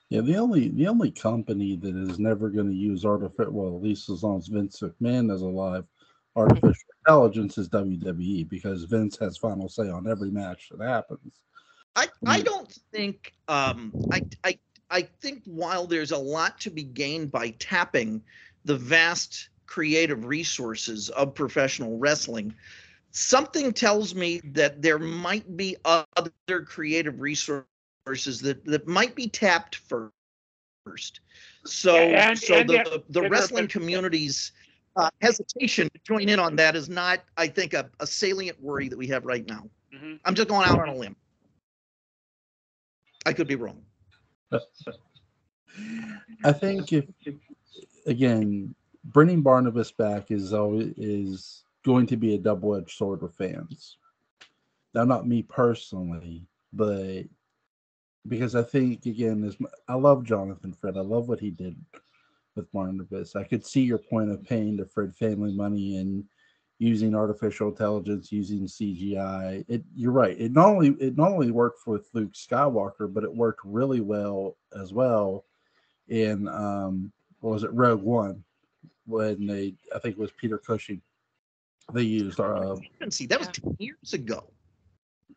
Yeah, the only company that is never going to use artificial, well, at least as long as Vince McMahon is alive, artificial intelligence is WWE, because Vince has final say on every match that happens. I don't think I think while there's a lot to be gained by tapping the vast creative resources of professional wrestling, something tells me that there might be other creative resources that might be tapped first. So the wrestling community's hesitation to join in on that is not, I think, a salient worry that we have right now. Mm-hmm. I'm just going out on a limb. I could be wrong. I think again, bringing Barnabas back is going to be a double-edged sword for fans. Now, not me personally, but because I think, again, I love Jonathan Frid. I love what he did with Barnabas. I could see your point of paying the Frid family money and using artificial intelligence, using CGI. You're right. It not only worked with Luke Skywalker, but it worked really well as well in what was it, Rogue One, when I think it was Peter Cushing. They used see, that was 10 years ago.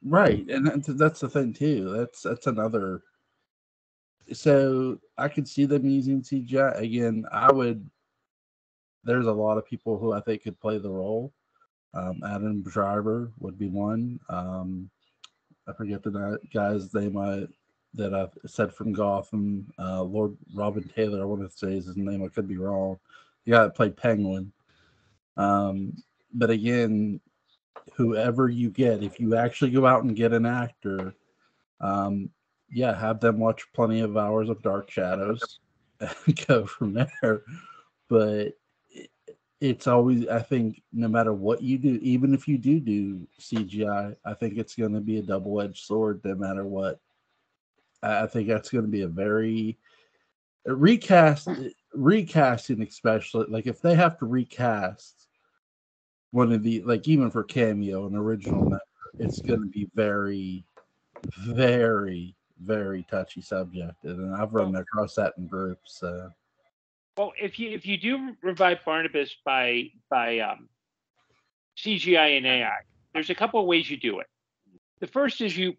Right, and that's the thing too. That's another. So I could see them using CGI again. There's a lot of people who I think could play the role. Adam Driver would be one. I forget the guy's name that I've said from Gotham. Lord Robin Taylor, I want to say is his name. I could be wrong. The guy that played Penguin. But again, whoever you get, if you actually go out and get an actor, have them watch plenty of hours of Dark Shadows. go from there. But it's always, I think, no matter what you do, even if you do CGI, I think it's going to be a double-edged sword no matter what. I think that's going to be a very recasting, especially like if they have to recast one of the, like even for cameo, an original member, it's going to be very, very, very touchy subject, and I've run across that in groups. So. Well, if you do revive Barnabas by CGI and AI, there's a couple of ways you do it. The first is you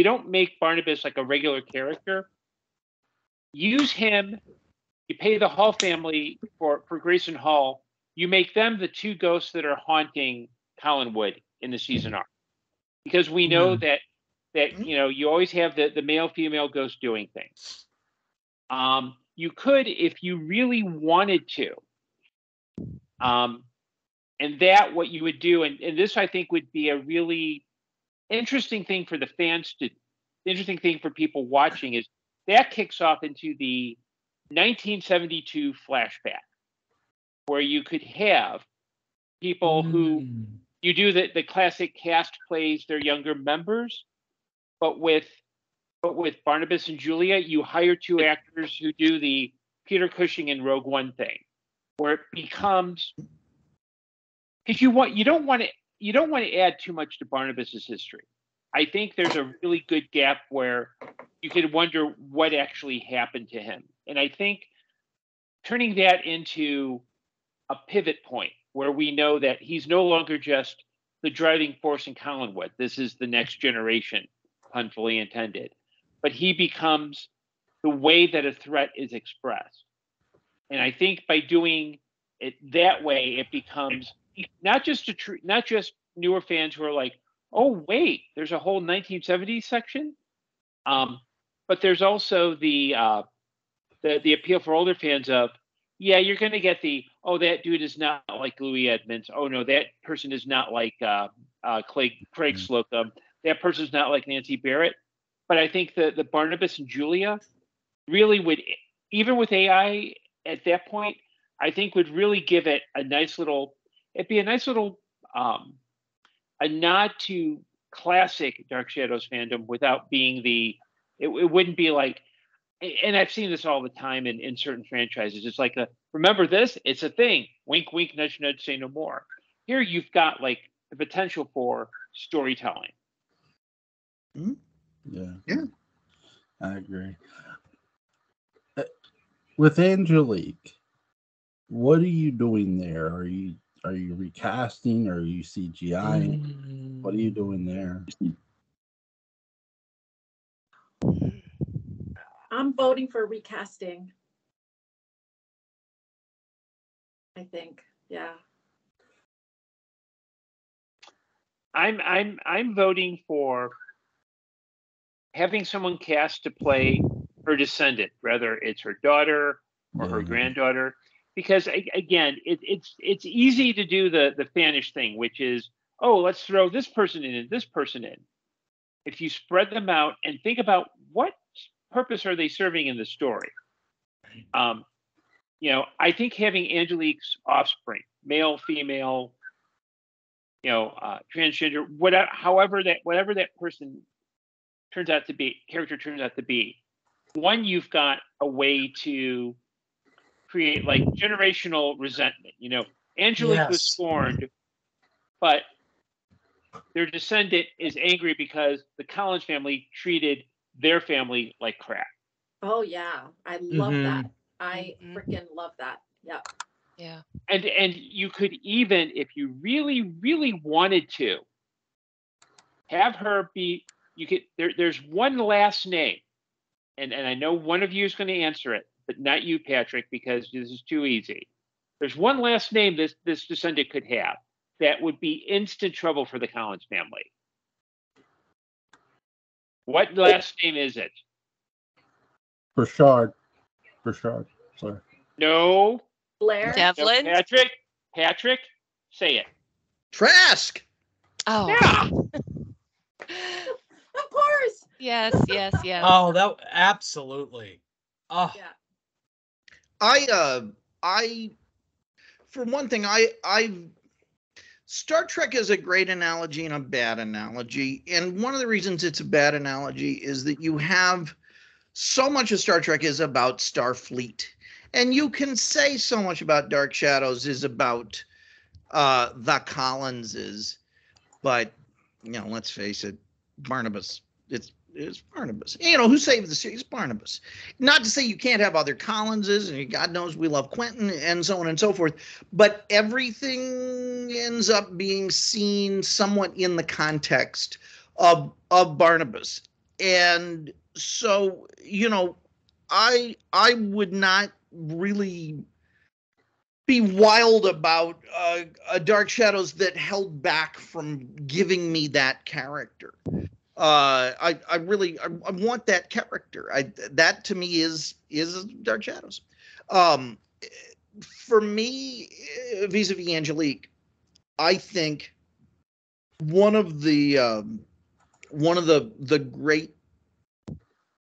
don't make Barnabas like a regular character. Use him. You pay the Hall family for Grayson Hall. You make them the two ghosts that are haunting Collinwood in the season arc, because we know that you always have the male female ghost doing things. You could, if you really wanted to, and that what you would do, and this I think would be a really interesting thing for the fans to, interesting thing for people watching, is that kicks off into the 1972 flashback, where you could have people who you do the classic cast plays their younger members, but with Barnabas and Julia, you hire two actors who do the Peter Cushing and Rogue One thing, where it becomes, because you don't want to add too much to Barnabas's history. I think there's a really good gap where you could wonder what actually happened to him, and I think turning that into a pivot point where we know that he's no longer just the driving force in Collinwood. This is the next generation, pun fully intended. But he becomes the way that a threat is expressed. And I think by doing it that way, it becomes not just newer fans who are like, oh, wait, there's a whole 1970s section. But there's also the appeal for older fans of, yeah, you're going to get oh, that dude is not like Louis Edmonds. Oh, no, that person is not like Craig Slocum. That person's not like Nancy Barrett. But I think the Barnabas and Julia really would, even with AI at that point, I think would really give it a nice little, a nod to classic Dark Shadows fandom without being it wouldn't be like, and I've seen this all the time in certain franchises. It's like remember this? It's a thing. Wink, wink, nudge, nudge, say no more. Here you've got like the potential for storytelling. Mm-hmm. Yeah. I agree. With Angelique, what are you doing there? Are you recasting? Are you CGIing? What are you doing there? I'm voting for recasting. I think, yeah. I'm voting for having someone cast to play her descendant, whether it's her daughter or her granddaughter, because again, it's easy to do the fanish thing, which is, oh, let's throw this person in and this person in. If you spread them out and think about what purpose are they serving in the story, I think having Angelique's offspring, male, female, transgender, whatever that person character turns out to be, one, you've got a way to create like generational resentment. Angelique was scorned, but their descendant is angry because the Collins family treated their family like crap. Oh yeah, I love that. I freaking love that. Yeah. Yeah. And you could even, if you really, really wanted to, have her be, there's one last name, and I know one of you is going to answer it, but not you, Patrick, because this is too easy. There's one last name this descendant could have that would be instant trouble for the Collins family. What last name is it? Burchard. Sorry. No. Blair. Devlin. No, Patrick, say it. Trask. Oh. Yeah. Of course. Yes. Oh, that absolutely. Oh. Yeah. For one thing, Star Trek is a great analogy and a bad analogy. And one of the reasons it's a bad analogy is that you have so much of Star Trek is about Starfleet. And you can say so much about Dark Shadows is about the Collinses, but let's face it, Barnabas. It's Barnabas. Who saved the series? Barnabas. Not to say you can't have other Collinses, and God knows we love Quentin and so on and so forth, but everything ends up being seen somewhat in the context of Barnabas. And so, I would not really be wild about a Dark Shadows that held back from giving me that character. I want that character. That to me is Dark Shadows. For me, vis-a-vis Angelique, I think one of the great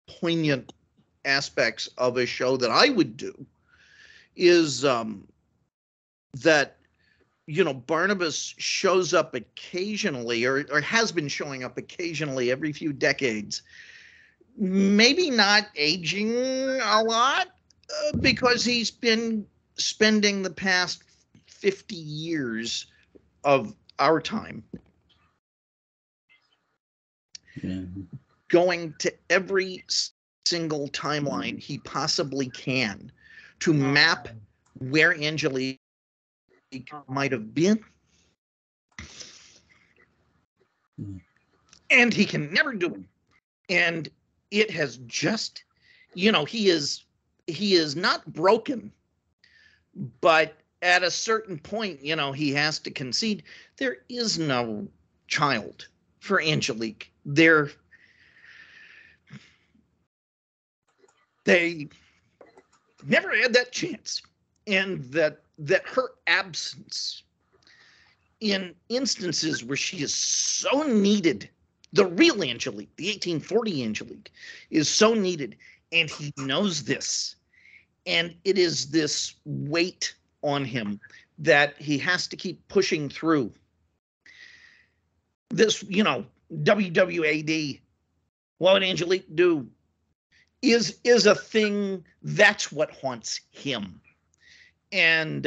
poignant aspects of a show that I would do is that Barnabas shows up occasionally or has been showing up occasionally every few decades, maybe not aging a lot because he's been spending the past 50 years of our time going to every single timeline he possibly can to map where Angelique might have been, and he can never do it. And it has just, he is not broken, but at a certain point, he has to concede there is no child for Angelique. They never had that chance, and that her absence in instances where she is so needed, the real Angelique, the 1840 Angelique, is so needed, and he knows this, and it is this weight on him that he has to keep pushing through. This, WWAD, what would Angelique do, is a thing that's what haunts him. And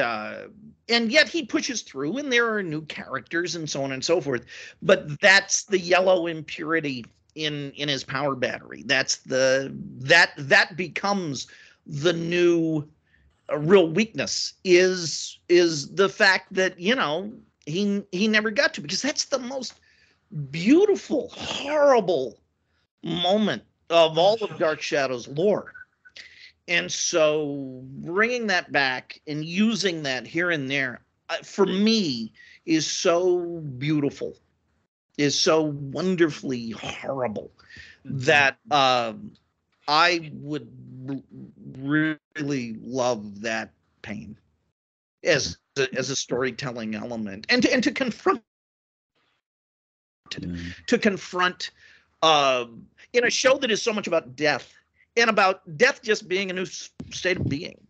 yet he pushes through, and there are new characters and so on and so forth. But that's the yellow impurity in his power battery. That's that becomes the new real weakness is the fact that he never got to, because that's the most beautiful, horrible moment of all of Dark Shadows lore. And so bringing that back and using that here and there, for me, is so beautiful, is so wonderfully horrible that I would really love that pain as a storytelling element, and to confront in a show that is so much about death. And about death just being a new state of being,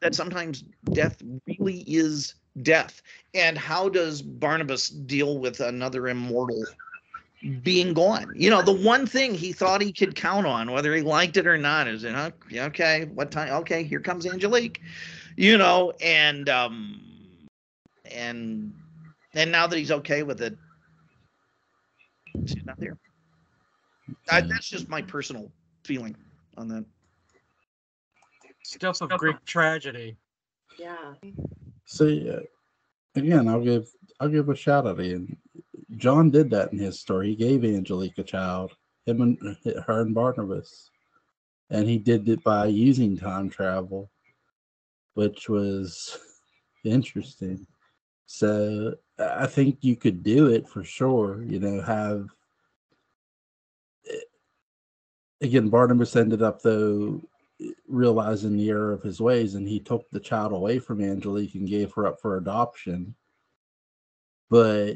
that sometimes death really is death. And how does Barnabas deal with another immortal being gone? The one thing he thought he could count on, whether he liked it or not, is, okay, what time? Okay, here comes Angelique, and now that he's okay with it, she's not there. That's just my personal feeling on that. Stuff of Greek tragedy. Yeah. See, again, I'll give a shout out to him. John did that in his story. He gave Angelique a child, her and Barnabas, and he did it by using time travel, which was interesting. So I think you could do it for sure. Have. Again, Barnabas ended up, though, realizing the error of his ways, and he took the child away from Angelique and gave her up for adoption. But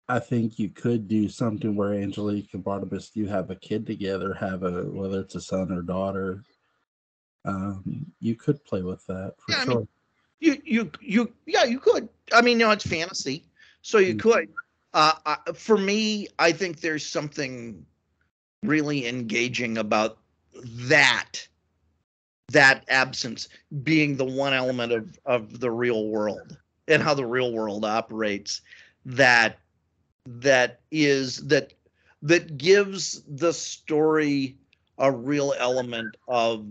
I think you could do something where Angelique and Barnabas do have a kid together, whether it's a son or daughter. You could play with that for Yeah, I sure. mean, you could. I mean, it's fantasy, so you could. For me, I think there's something really engaging about that absence being the one element of the real world and how the real world operates that gives the story a real element of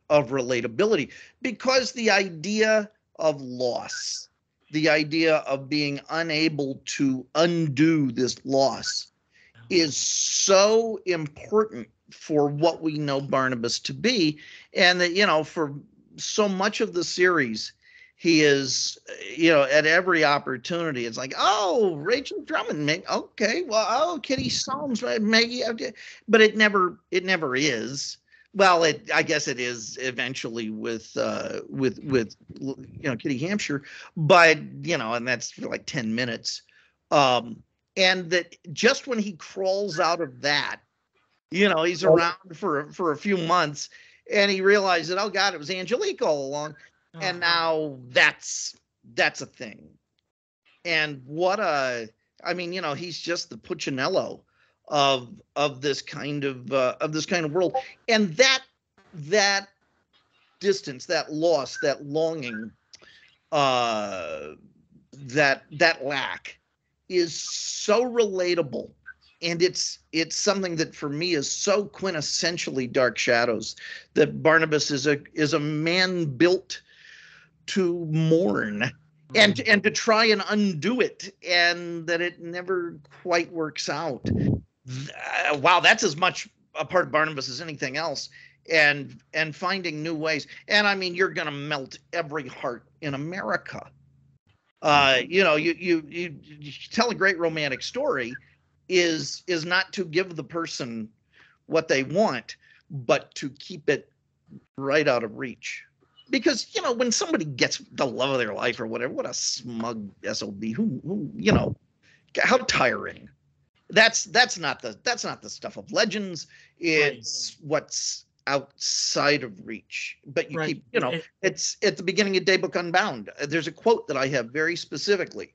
relatability, because the idea of loss, the idea of being unable to undo this loss, is so important for what we know Barnabas to be. And that, for so much of the series, he is, at every opportunity, it's like, oh, Rachel Drummond, okay, well, oh, Kitty Solms, Maggie, but it never is. Well, I guess it is eventually with Kitty Hampshire, but and that's for like 10 minutes. And that just when he crawls out of that, he's around for a few months, and he realizes that, oh God, it was Angelique all along, and now that's a thing. And he's just the Puccinello of this kind of world, and that distance, that loss, that longing, that lack is so relatable, and it's something that for me is so quintessentially Dark Shadows, that Barnabas is a man built to mourn and to try and undo it, and that it never quite works out. Wow, that's as much a part of Barnabas as anything else, and finding new ways. And I mean, you're gonna melt every heart in America. You tell a great romantic story is not to give the person what they want, but to keep it right out of reach. Because when somebody gets the love of their life or whatever, what a smug SOB. Who how tiring. That's not the stuff of legends. It's what's outside of reach, but you keep, it's at the beginning of Daybook Unbound. There's a quote that I have very specifically,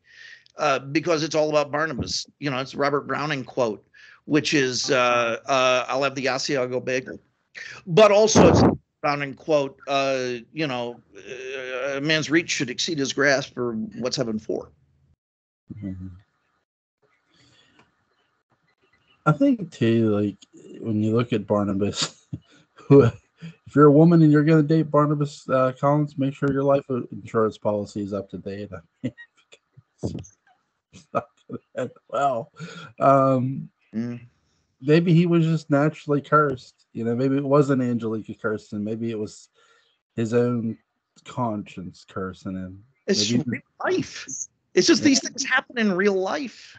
because it's all about Barnabas. It's a Robert Browning quote, which is, I'll have the Asiago bagel. But also it's a Browning quote, a man's reach should exceed his grasp, or what's heaven for. Mm-hmm. I think too, like when you look at Barnabas, if you're a woman and you're going to date Barnabas Collins, make sure your life insurance policy is up to date. It's not going to end well. Maybe he was just naturally cursed. Maybe it wasn't Angelica cursing. Maybe it was his own conscience cursing him. It's real life. It's just these things happen in real life.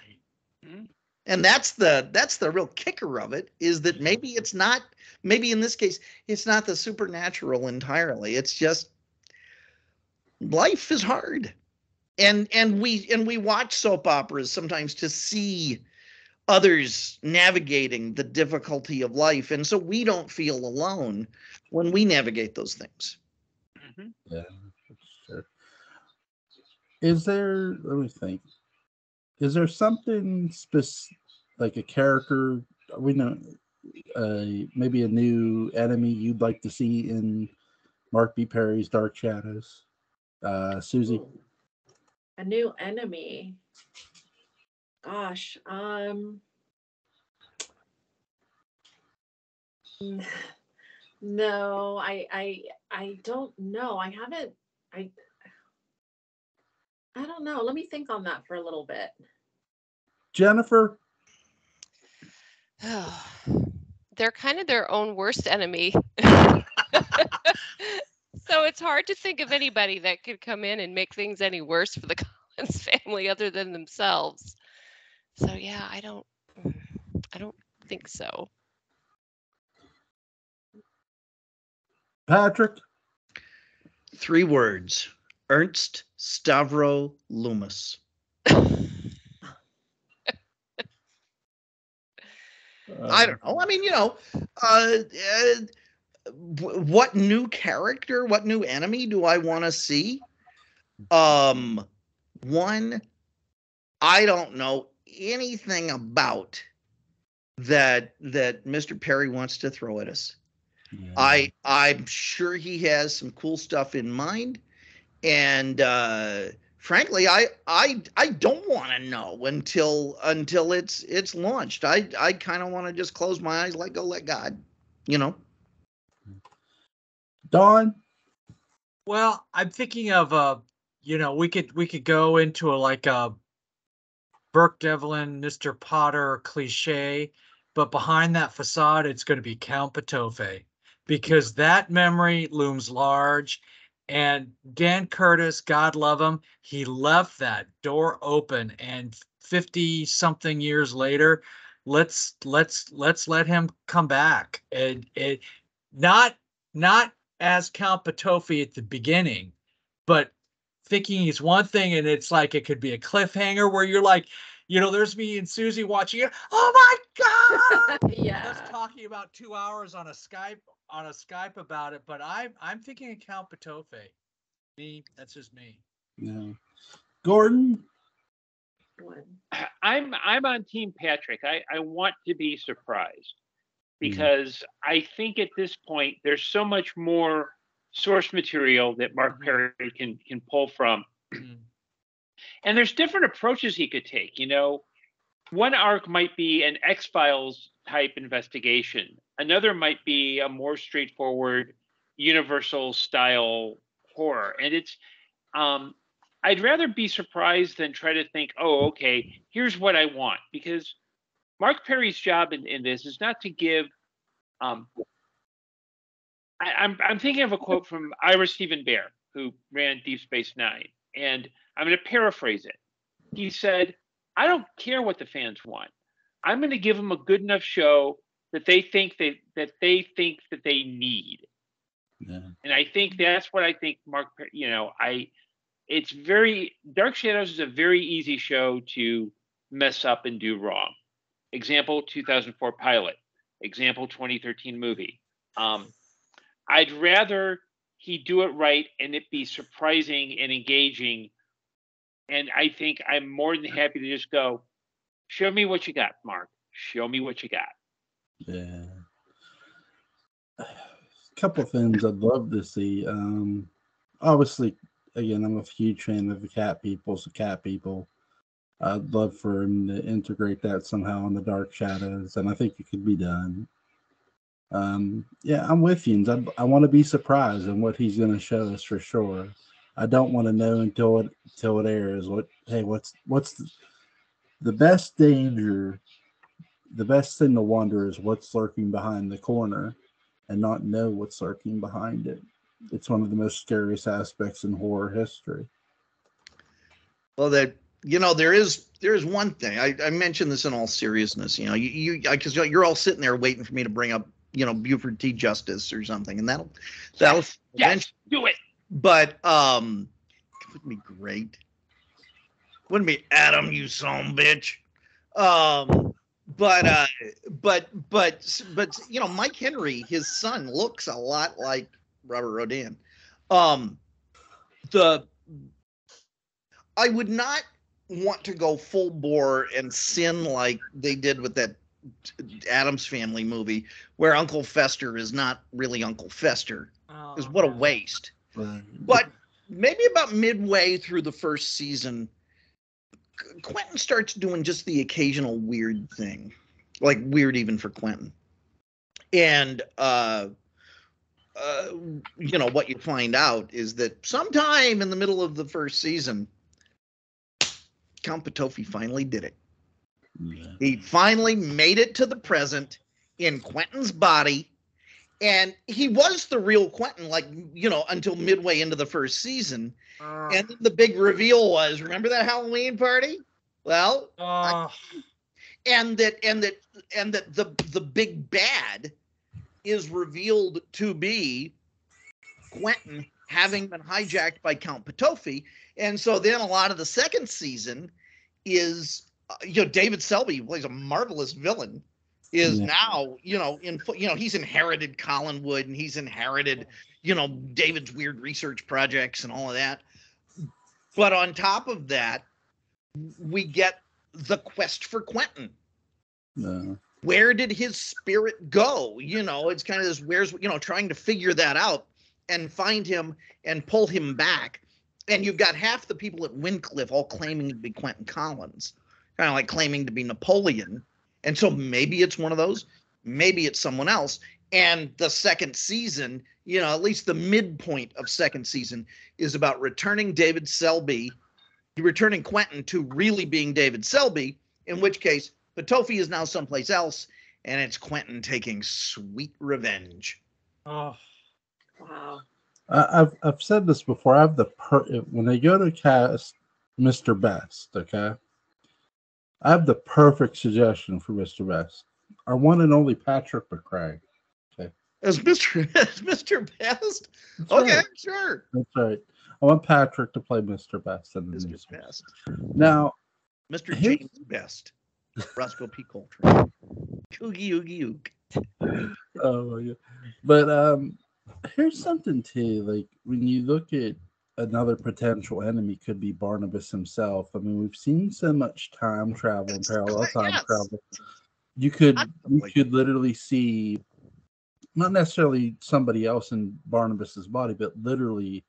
And that's the real kicker of it, is that maybe in this case, it's not the supernatural entirely. It's just life is hard. And we watch soap operas sometimes to see others navigating the difficulty of life. And so we don't feel alone when we navigate those things. Mm-hmm. Yeah, sure. Is there, let me think. Is there something specific, like a character, we know, maybe a new enemy you'd like to see in Mark B. Perry's Dark Shadows? Susie? A new enemy. Gosh. No, I don't know. I haven't. I don't know. Let me think on that for a little bit. Jennifer? They're kind of their own worst enemy. So it's hard to think of anybody that could come in and make things any worse for the Collins family other than themselves. So yeah, I don't think so. Patrick? 3 words. Ernst Stavro Loomis. I don't know. I mean, what new character, what new enemy do I want to see? One I don't know anything about that Mr. Perry wants to throw at us. Yeah. I'm sure he has some cool stuff in mind, and frankly, I don't want to know until it's launched. I kind of want to just close my eyes, let go, let God, you know. Don? Well, I'm thinking of we could go into a Burke Devlin, Mr. Potter cliche, but behind that facade, it's going to be Count Patofe, because that memory looms large. And Dan Curtis, God love him, he left that door open. And 50 something years later, let's let him come back. And it not as Count Patofe at the beginning, but thinking he's one thing, and it's like it could be a cliffhanger where you're like, there's me and Susie watching it. Oh my God! Yeah. Us talking about 2 hours on a Skype about it, but I'm thinking of Count Patofe. That's just me. Yeah. Gordon? I'm on Team Patrick. I want to be surprised because I think at this point there's so much more source material that Mark Perry can pull from. And there's different approaches he could take. One arc might be an X-Files type investigation. Another might be a more straightforward Universal style horror. And it's I'd rather be surprised than try to think, oh, okay, here's what I want. Because Mark Perry's job in this is not to give I'm thinking of a quote from Ira Steven Behr, who ran Deep Space Nine, and I'm going to paraphrase it. He said, "I don't care what the fans want. I'm going to give them a good enough show that they think that they need." Yeah. And I think that's what I think Mark. It's very Dark Shadows is a very easy show to mess up and do wrong. Example: 2004 pilot. Example: 2013 movie. I'd rather he do it right and it be surprising and engaging. And I think I'm more than happy to just go, show me what you got, Mark. Show me what you got. Yeah. A couple of things I'd love to see. Obviously, again, I'm a huge fan of the Cat People, so Cat People. I'd love for him to integrate that somehow in the Dark Shadows, and I think it could be done. Yeah, I'm with you. I want to be surprised in what he's going to show us for sure. I don't want to know until it airs. What's the best danger? The best thing to wonder is what's lurking behind the corner, and not know what's lurking behind it. It's one of the most scariest aspects in horror history. Well, there is one thing. I mentioned this in all seriousness. Because you're all sitting there waiting for me to bring up, Buford T. Justice or something, and that'll yes, do it. But it would be great. Wouldn't be Adam, you son bitch. But Mike Henry, his son, looks a lot like Robert Rodin. I would not want to go full bore and sin like they did with that Addams Family movie, where Uncle Fester is not really Uncle Fester. Because what a waste. Right. But maybe about midway through the first season, Quentin starts doing just the occasional weird thing, like weird even for Quentin. And what you find out is that sometime in the middle of the first season, Count Patofe finally did it. Yeah. He finally made it to the present in Quentin's body. And he was the real Quentin, until midway into the first season. And the big reveal was, remember that Halloween party? Well, and that the big bad is revealed to be Quentin having been hijacked by Count Patofe. And so then a lot of the second season is, David Selby plays a marvelous villain. is Yeah. now, he's inherited Collinwood and he's inherited, David's weird research projects and all of that. But on top of that, we get the quest for Quentin. Yeah. Where did his spirit go? It's kind of this, trying to figure that out and find him and pull him back. And you've got half the people at Wyncliffe all claiming to be Quentin Collins, kind of like claiming to be Napoleon. And so maybe it's one of those, maybe it's someone else. And the second season, at least the midpoint of second season is about returning returning Quentin to really being David Selby, in which case Petofi is now someplace else, and it's Quentin taking sweet revenge. Oh, Wow. I've said this before. I have when they go to cast Mr. Best, okay, I have the perfect suggestion for Mr. Best. Our one and only Patrick McCray. As Mr. Best? That's Okay, right. sure. That's right. I want Patrick to play Mr. Best in the Mr. new series. Best. Now, Mr. Here's- James Best. Roscoe P. Coltrane. Oogie oogie oog. oh my God. But here's something too. Like when you look at another potential enemy, could be Barnabas himself. I mean, we've seen so much time travel and parallel time Yes. travel. You could Absolutely. literally see not necessarily somebody else in Barnabas's body, but literally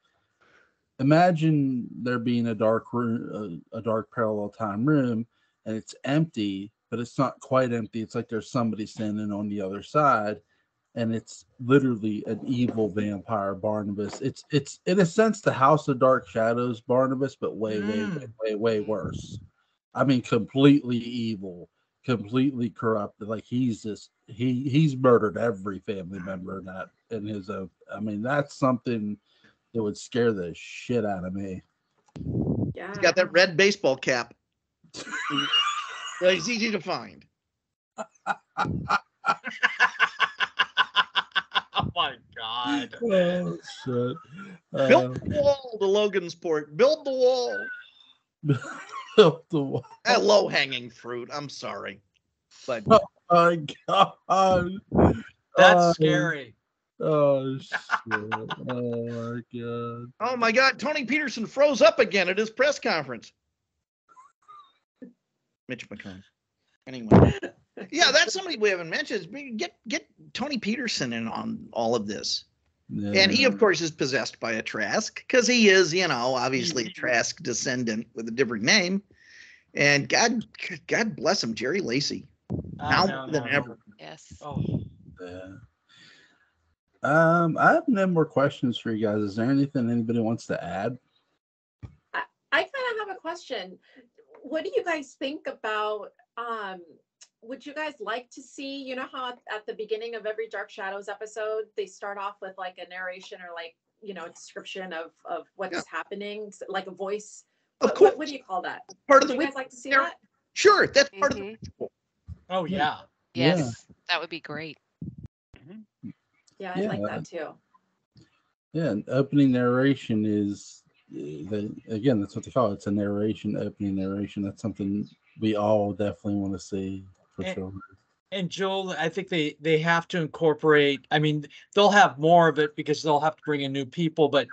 imagine there being a dark room, a dark parallel time room, and it's empty, but it's not quite empty. It's like there's somebody standing on the other side, and it's literally an evil vampire Barnabas. It's in a sense the House of Dark Shadows Barnabas, but way worse. I mean, completely evil, completely corrupted. Like he's murdered every family member in his own. I mean, that's something that would scare the shit out of me. Yeah. He's got that red baseball cap. He's easy to find. oh my God. Oh shit! Build the wall to Logansport. Build the wall. Built the wall. That low-hanging fruit. I'm sorry. But Oh my god! That's scary. Oh shit! Oh my god! oh my God, Tony Peterson froze up again at his press conference. Mitch McComb. Anyway, yeah, that's somebody we haven't mentioned. Get Tony Peterson in on all of this. Yeah. And he, of course, is possessed by a Trask because he is, obviously a Trask descendant with a different name. And God bless him, Jerry Lacey. Now more than ever. Yes. Oh, Yeah. I have no more questions for you guys. Is there anything anybody wants to add? I kind of have a question. What do you guys think about, would you guys like to see, how at the beginning of every Dark Shadows episode, they start off with like a narration or like, a description of what's happening, like a voice. Of course. What do you call that? Part of Would the you guys like to see narr- that? Sure, that's part of the Mhm. ritual. oh yeah. Yeah. Yes, that would be great. Yeah, I like Yeah. that too. Yeah, an opening narration is again, that's what they call it. It's a narration, opening narration. That's something we all definitely want to see for And- sure. And Joel, I think they have to incorporate. I mean, they'll have more of it because they'll have to bring in new people, but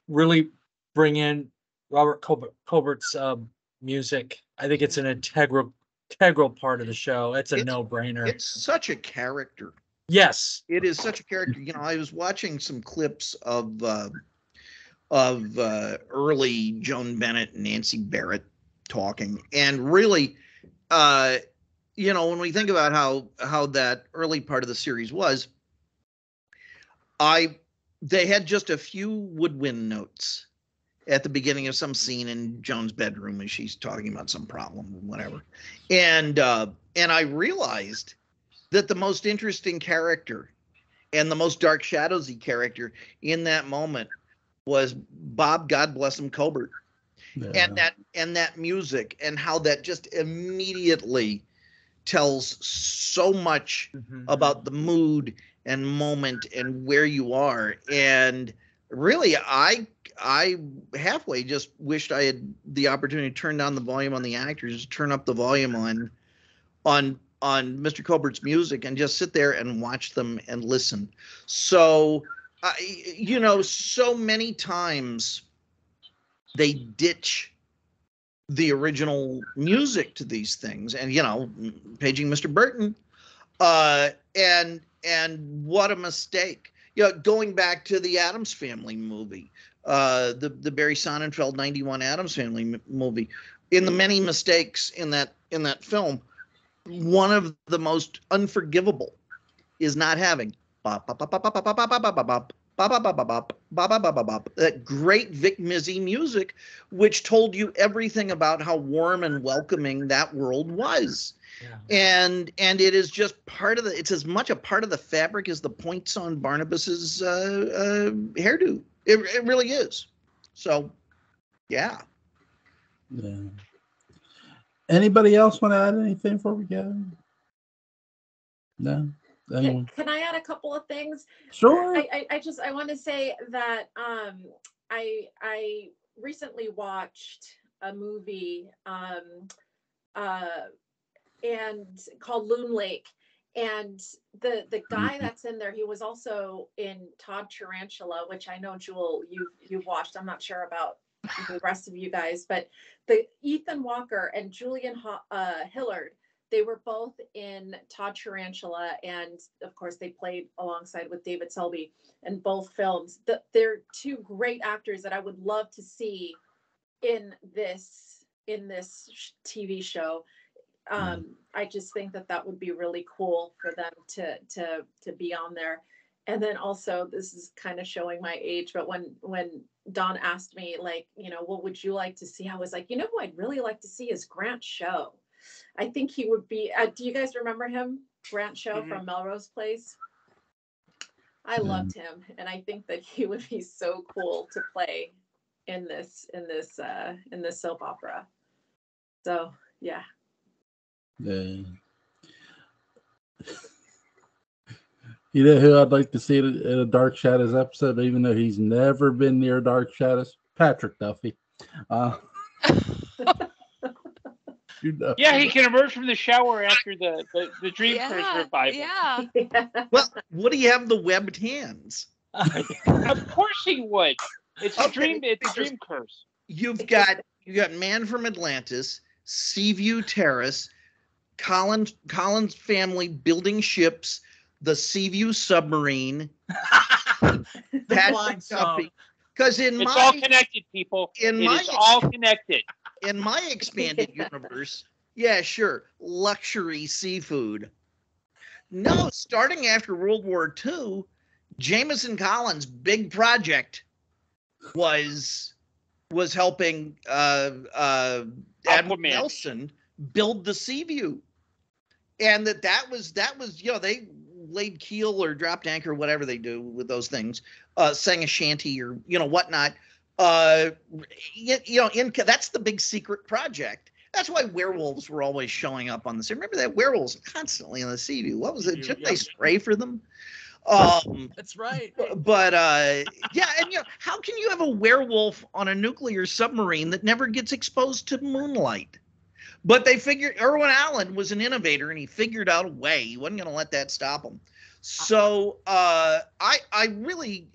really bring in Robert Colbert's music. I think it's an integral part of the show. It's a It's- no-brainer. It's such a character. Yes. It is such a character. I was watching some clips of early Joan Bennett and Nancy Barrett talking, and really, when we think about how that early part of the series was, they had just a few woodwind notes at the beginning of some scene in Joan's bedroom as she's talking about some problem or whatever, and I realized that the most interesting character and the most Dark Shadowsy character in that moment was Bob, God bless him, Colbert. Yeah. And that music and how that just immediately tells so much Mhm. about the mood and moment and where you are. And really, I halfway just wished I had the opportunity to turn down the volume on the actors, turn up the volume on Mr. Colbert's music and just sit there and watch them and listen. So, so many times they ditch the original music to these things, and paging Mr. Burton, and what a mistake. Going back to the Addams Family movie, the Barry Sonnenfeld 91 Addams Family movie. In the many mistakes in that film, one of the most unforgivable is not having that great Vic Mizzy music, which told you everything about how warm and welcoming that world was. Yeah. And it is just part of it's as much a part of the fabric as the points on Barnabas's hairdo. It really is. So, yeah. Yeah. Anybody else want to add anything before we go? No? Anyone? Can I add a couple of things? Sure. I want to say that I recently watched a movie and called Loon Lake, and the guy that's in there, he was also in Todd Tarantula, which I know, Jewel, you've watched. I'm not sure about the rest of you guys, but the Ethan Walker and Julian Hillard, they were both in Todd Tarantula, and of course they played alongside with David Selby in both films. They're two great actors that I would love to see in this TV show. I just think that would be really cool for them to be on there. And then also, this is kind of showing my age, but when Don asked me, like, what would you like to see? I was like, who I'd really like to see is Grant Show. I think he would be, do you guys remember him? Grant Show from Melrose Place? I loved him. And I think that he would be so cool to play in this soap opera. So, yeah. Yeah. You know who I'd like to see in a Dark Shadows episode, even though he's never been near Dark Shadows? Patrick Duffy. Yeah, he can emerge from the shower after the Dream Curse revival. Yeah. Well, would he have the webbed hands? Of course he would. It's a Okay, dream. It's a Dream Curse. You got Man from Atlantis, Seaview Terrace, Collins family building ships, the Seaview submarine, Patrick Duffy. Because it's all connected, people. It's all connected. In my expanded universe, yeah, sure, luxury seafood. No, starting after World War II, Jameson Collins' big project was helping Admiral Nelson build the Seaview, and that was they laid keel or dropped anchor, whatever they do with those things, sang a shanty or whatnot. That's the big secret project. That's why werewolves were always showing up on the sea. Remember that werewolves constantly on the Seaview. What was it? Didn't they spray for them? That's right. But yeah, and how can you have a werewolf on a nuclear submarine that never gets exposed to moonlight? But they figured Irwin Allen was an innovator, and he figured out a way. He wasn't going to let that stop him. So wouldn't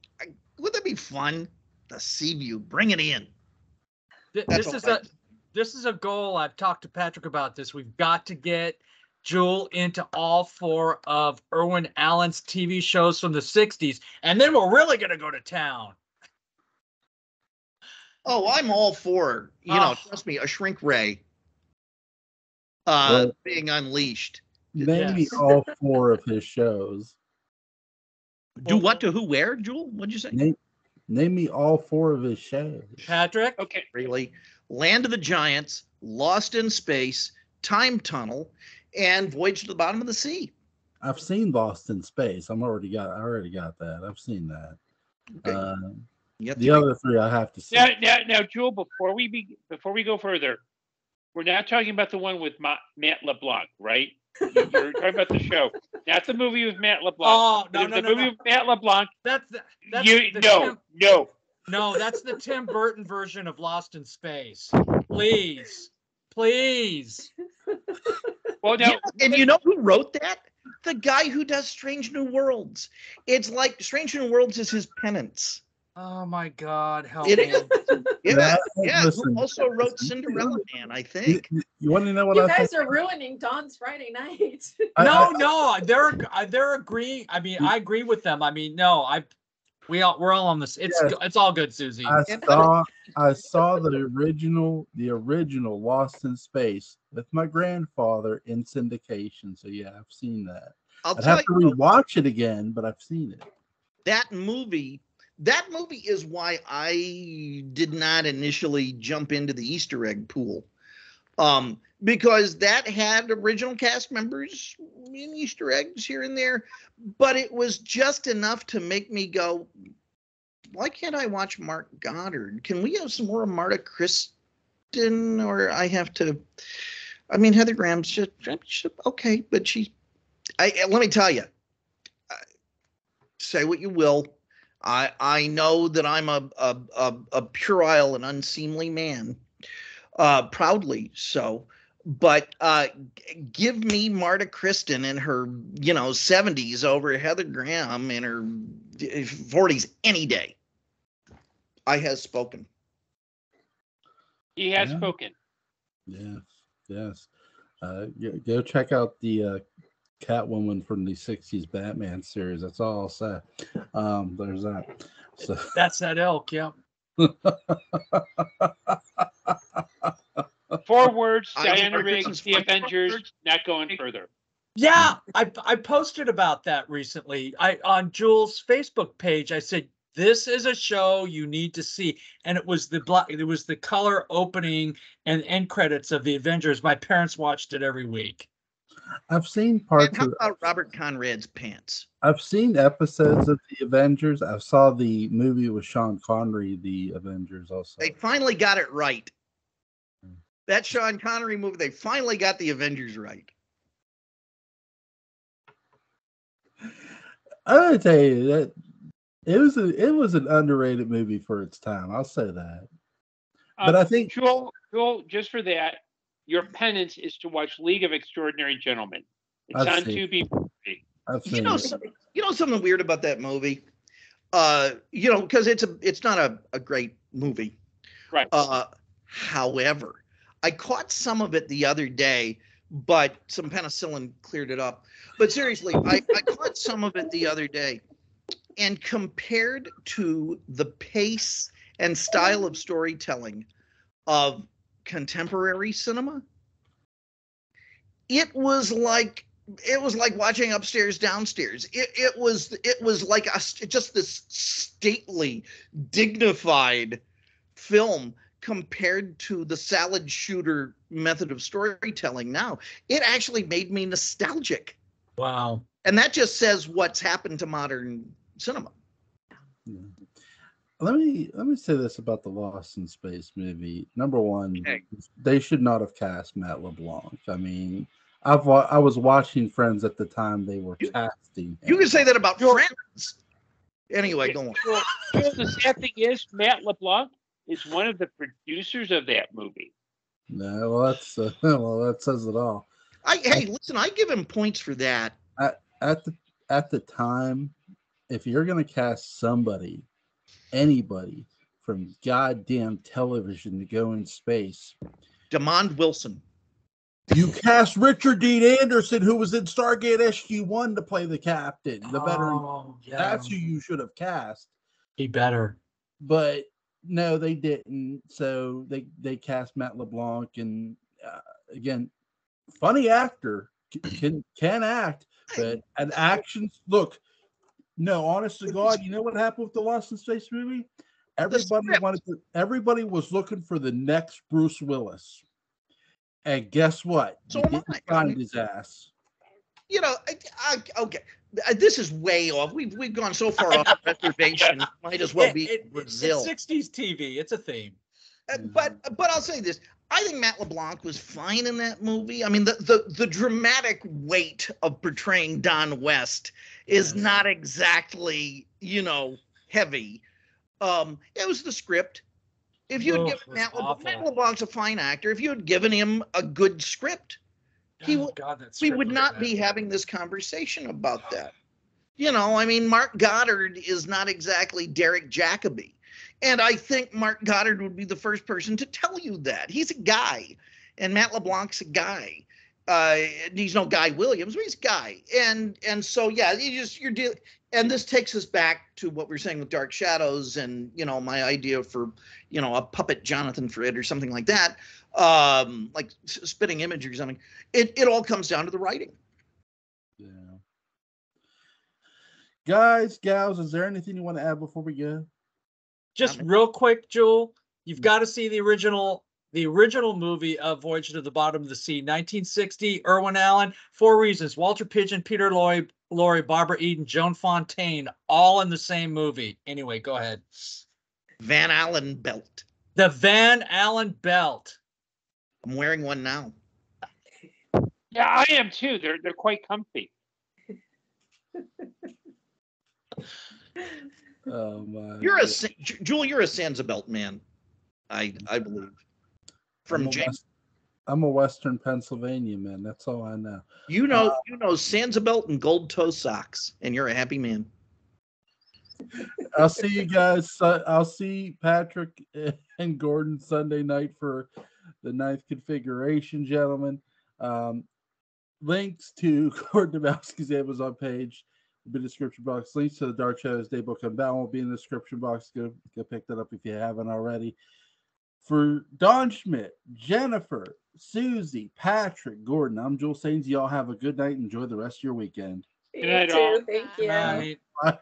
that be fun? The Seaview, bring it in. This is a goal. I've talked to Patrick about this. We've got to get Jewel into all 4 of Irwin Allen's TV shows from the 60s, and then we're really going to go to town. Oh, I'm all for, trust me, a shrink ray being unleashed. Maybe Yes. all 4 of his shows. Do what to who, where, Jewel? What'd you say? Name me all 4 of his shows. Patrick? Okay. Really? Land of the Giants, Lost in Space, Time Tunnel, and Voyage to the Bottom of the Sea. I've seen Lost in Space. I already got that. I've seen that. Okay. The other 3 I have to see. Now, Jewel, before we go further, we're not talking about the one with Matt LeBlanc, right? You're talking about the show, not the movie with Matt LeBlanc. Oh, no. The movie with Matt LeBlanc. That's the Tim Burton version of Lost in Space. Please. Well, now, And you know who wrote that? The guy who does Strange New Worlds. It's like Strange New Worlds is his penance. Oh my God, help It me. is. Yeah, Yeah, yeah. listen, Who also wrote listen. Cinderella Man, I You, think. you want to know what You I guys think? are ruining Dawn's Friday night. No, they're agreeing. I mean, I agree with them. I mean, no, we're all on this. Yes. It's all good, Susie. I saw the original Lost in Space with my grandfather in syndication. So yeah, I've seen that. I'll I'd tell have to you, rewatch it again, but I've seen it. that movie is why I did not initially jump into the Easter egg pool. Because that had original cast members in Easter eggs here and there, but it was just enough to make me go, why can't I watch Mark Goddard? Can we have some more of Marta Kristen? Or I have to, I mean, Heather Graham's just okay, but let me tell you, say what you will. I know that I'm a puerile and unseemly man, proudly so. But give me Marta Kristen in her 70s over Heather Graham in her 40s any day. I has spoken. he has spoken. Yes. Go check out the Catwoman from the '60s Batman series. That's all I'll say. There's that. So That's that elk, yeah. 4 words: I think Diana our Rigg, Christmas The Avengers, not going further. Yeah, I posted about that recently. On Jules' Facebook page, I said this is a show you need to see, and it was the color opening and end credits of The Avengers. My parents watched it every week. I've seen And parts how of. about Robert Conrad's pants? I've seen episodes of the Avengers. I saw the movie with Sean Connery, The Avengers. Also, They finally got it right. That Sean Connery movie, they finally got the Avengers right. I gotta tell you that it was an underrated movie for its time. I'll say that. But I think Joel, just for that, your penance is to watch League of Extraordinary Gentlemen. It's I've on seen Tubi. I've You seen know, it. you know something weird about that movie? Because it's not a great movie. Right. However, I caught some of it the other day, but some penicillin cleared it up. But seriously, I caught some of it the other day, and compared to the pace and style of storytelling of contemporary cinema, it was like watching Upstairs Downstairs. It was like just this stately, dignified film compared to the salad shooter method of storytelling. Now it actually made me nostalgic. Wow. And that just says what's happened to modern cinema. Yeah. Let me say this about the Lost in Space movie. Number one, Okay. they should not have cast Matt LeBlanc. I mean, I was watching Friends at the time they were casting. You him. can say that about Sure. Friends. Anyway, go on. Well, the sad thing is, Matt LeBlanc is one of the producers of that movie. No, well, that says it all. Hey, listen, I give him points for that. At the time, if you're gonna cast anybody from goddamn television to go in space, DeMond Wilson. you cast Richard Dean Anderson, who was in Stargate SG-1, to play the captain, the veteran. Oh, yeah. That's who you should have cast. He better. But no, they didn't. So they cast Matt LeBlanc, and again, funny actor, can act, but an action look. No, honest to God, you know what happened with the Lost in Space movie? Everybody was looking for the next Bruce Willis. And guess what? So You am didn't I. find his ass. You know, okay. This is way off. We've gone so far off the reservation. Might as well be Brazil. It's 60s TV. It's a theme. But I'll say this. I think Matt LeBlanc was fine in that movie. I mean, the dramatic weight of portraying Don West is not exactly, heavy. It was the script. If you had given Matt LeBlanc's a fine actor. If you had given him a good script, we would not be having this conversation about that. You know, I mean, Mark Goddard is not exactly Derek Jacobi. And I think Mark Goddard would be the first person to tell you that. He's a guy, and Matt LeBlanc's a guy. He's no Guy Williams, but he's a guy. And so, yeah, you're dealing. And this takes us back to what we were saying with Dark Shadows and, you know, my idea for, you know, a puppet Jonathan Frid or something like that, like spitting image or something. It all comes down to the writing. Yeah. Guys, gals, is there anything you want to add before we go? Just real quick, Jewel, you've got to see the original movie of Voyage to the Bottom of the Sea, 1960, Irwin Allen. 4 reasons: Walter Pidgeon, Peter Lorre, Barbara Eden, Joan Fontaine, all in the same movie. Anyway, go ahead. Van Allen belt. The Van Allen belt. I'm wearing one now. Yeah, I am too. They're quite comfy. Oh my! Jewel, you're a Sansa belt man. I believe. From James. I'm a Western Pennsylvania man. That's all I know. You know Sansa belt and gold toe socks, and you're a happy man. I'll see you guys. I'll see Patrick and Gordon Sunday night for the 9th configuration, gentlemen. Links to Gordon Dabowski's Amazon page will be in the description box. Links to the Dark Shadows Daybook Unbound will be in the description box. Go pick that up if you haven't already. For Don Schmidt, Jennifer, Susie, Patrick, Gordon, I'm Joel Sains. Y'all have a good night. Enjoy the rest of your weekend. You too. Thank you. Bye. Bye.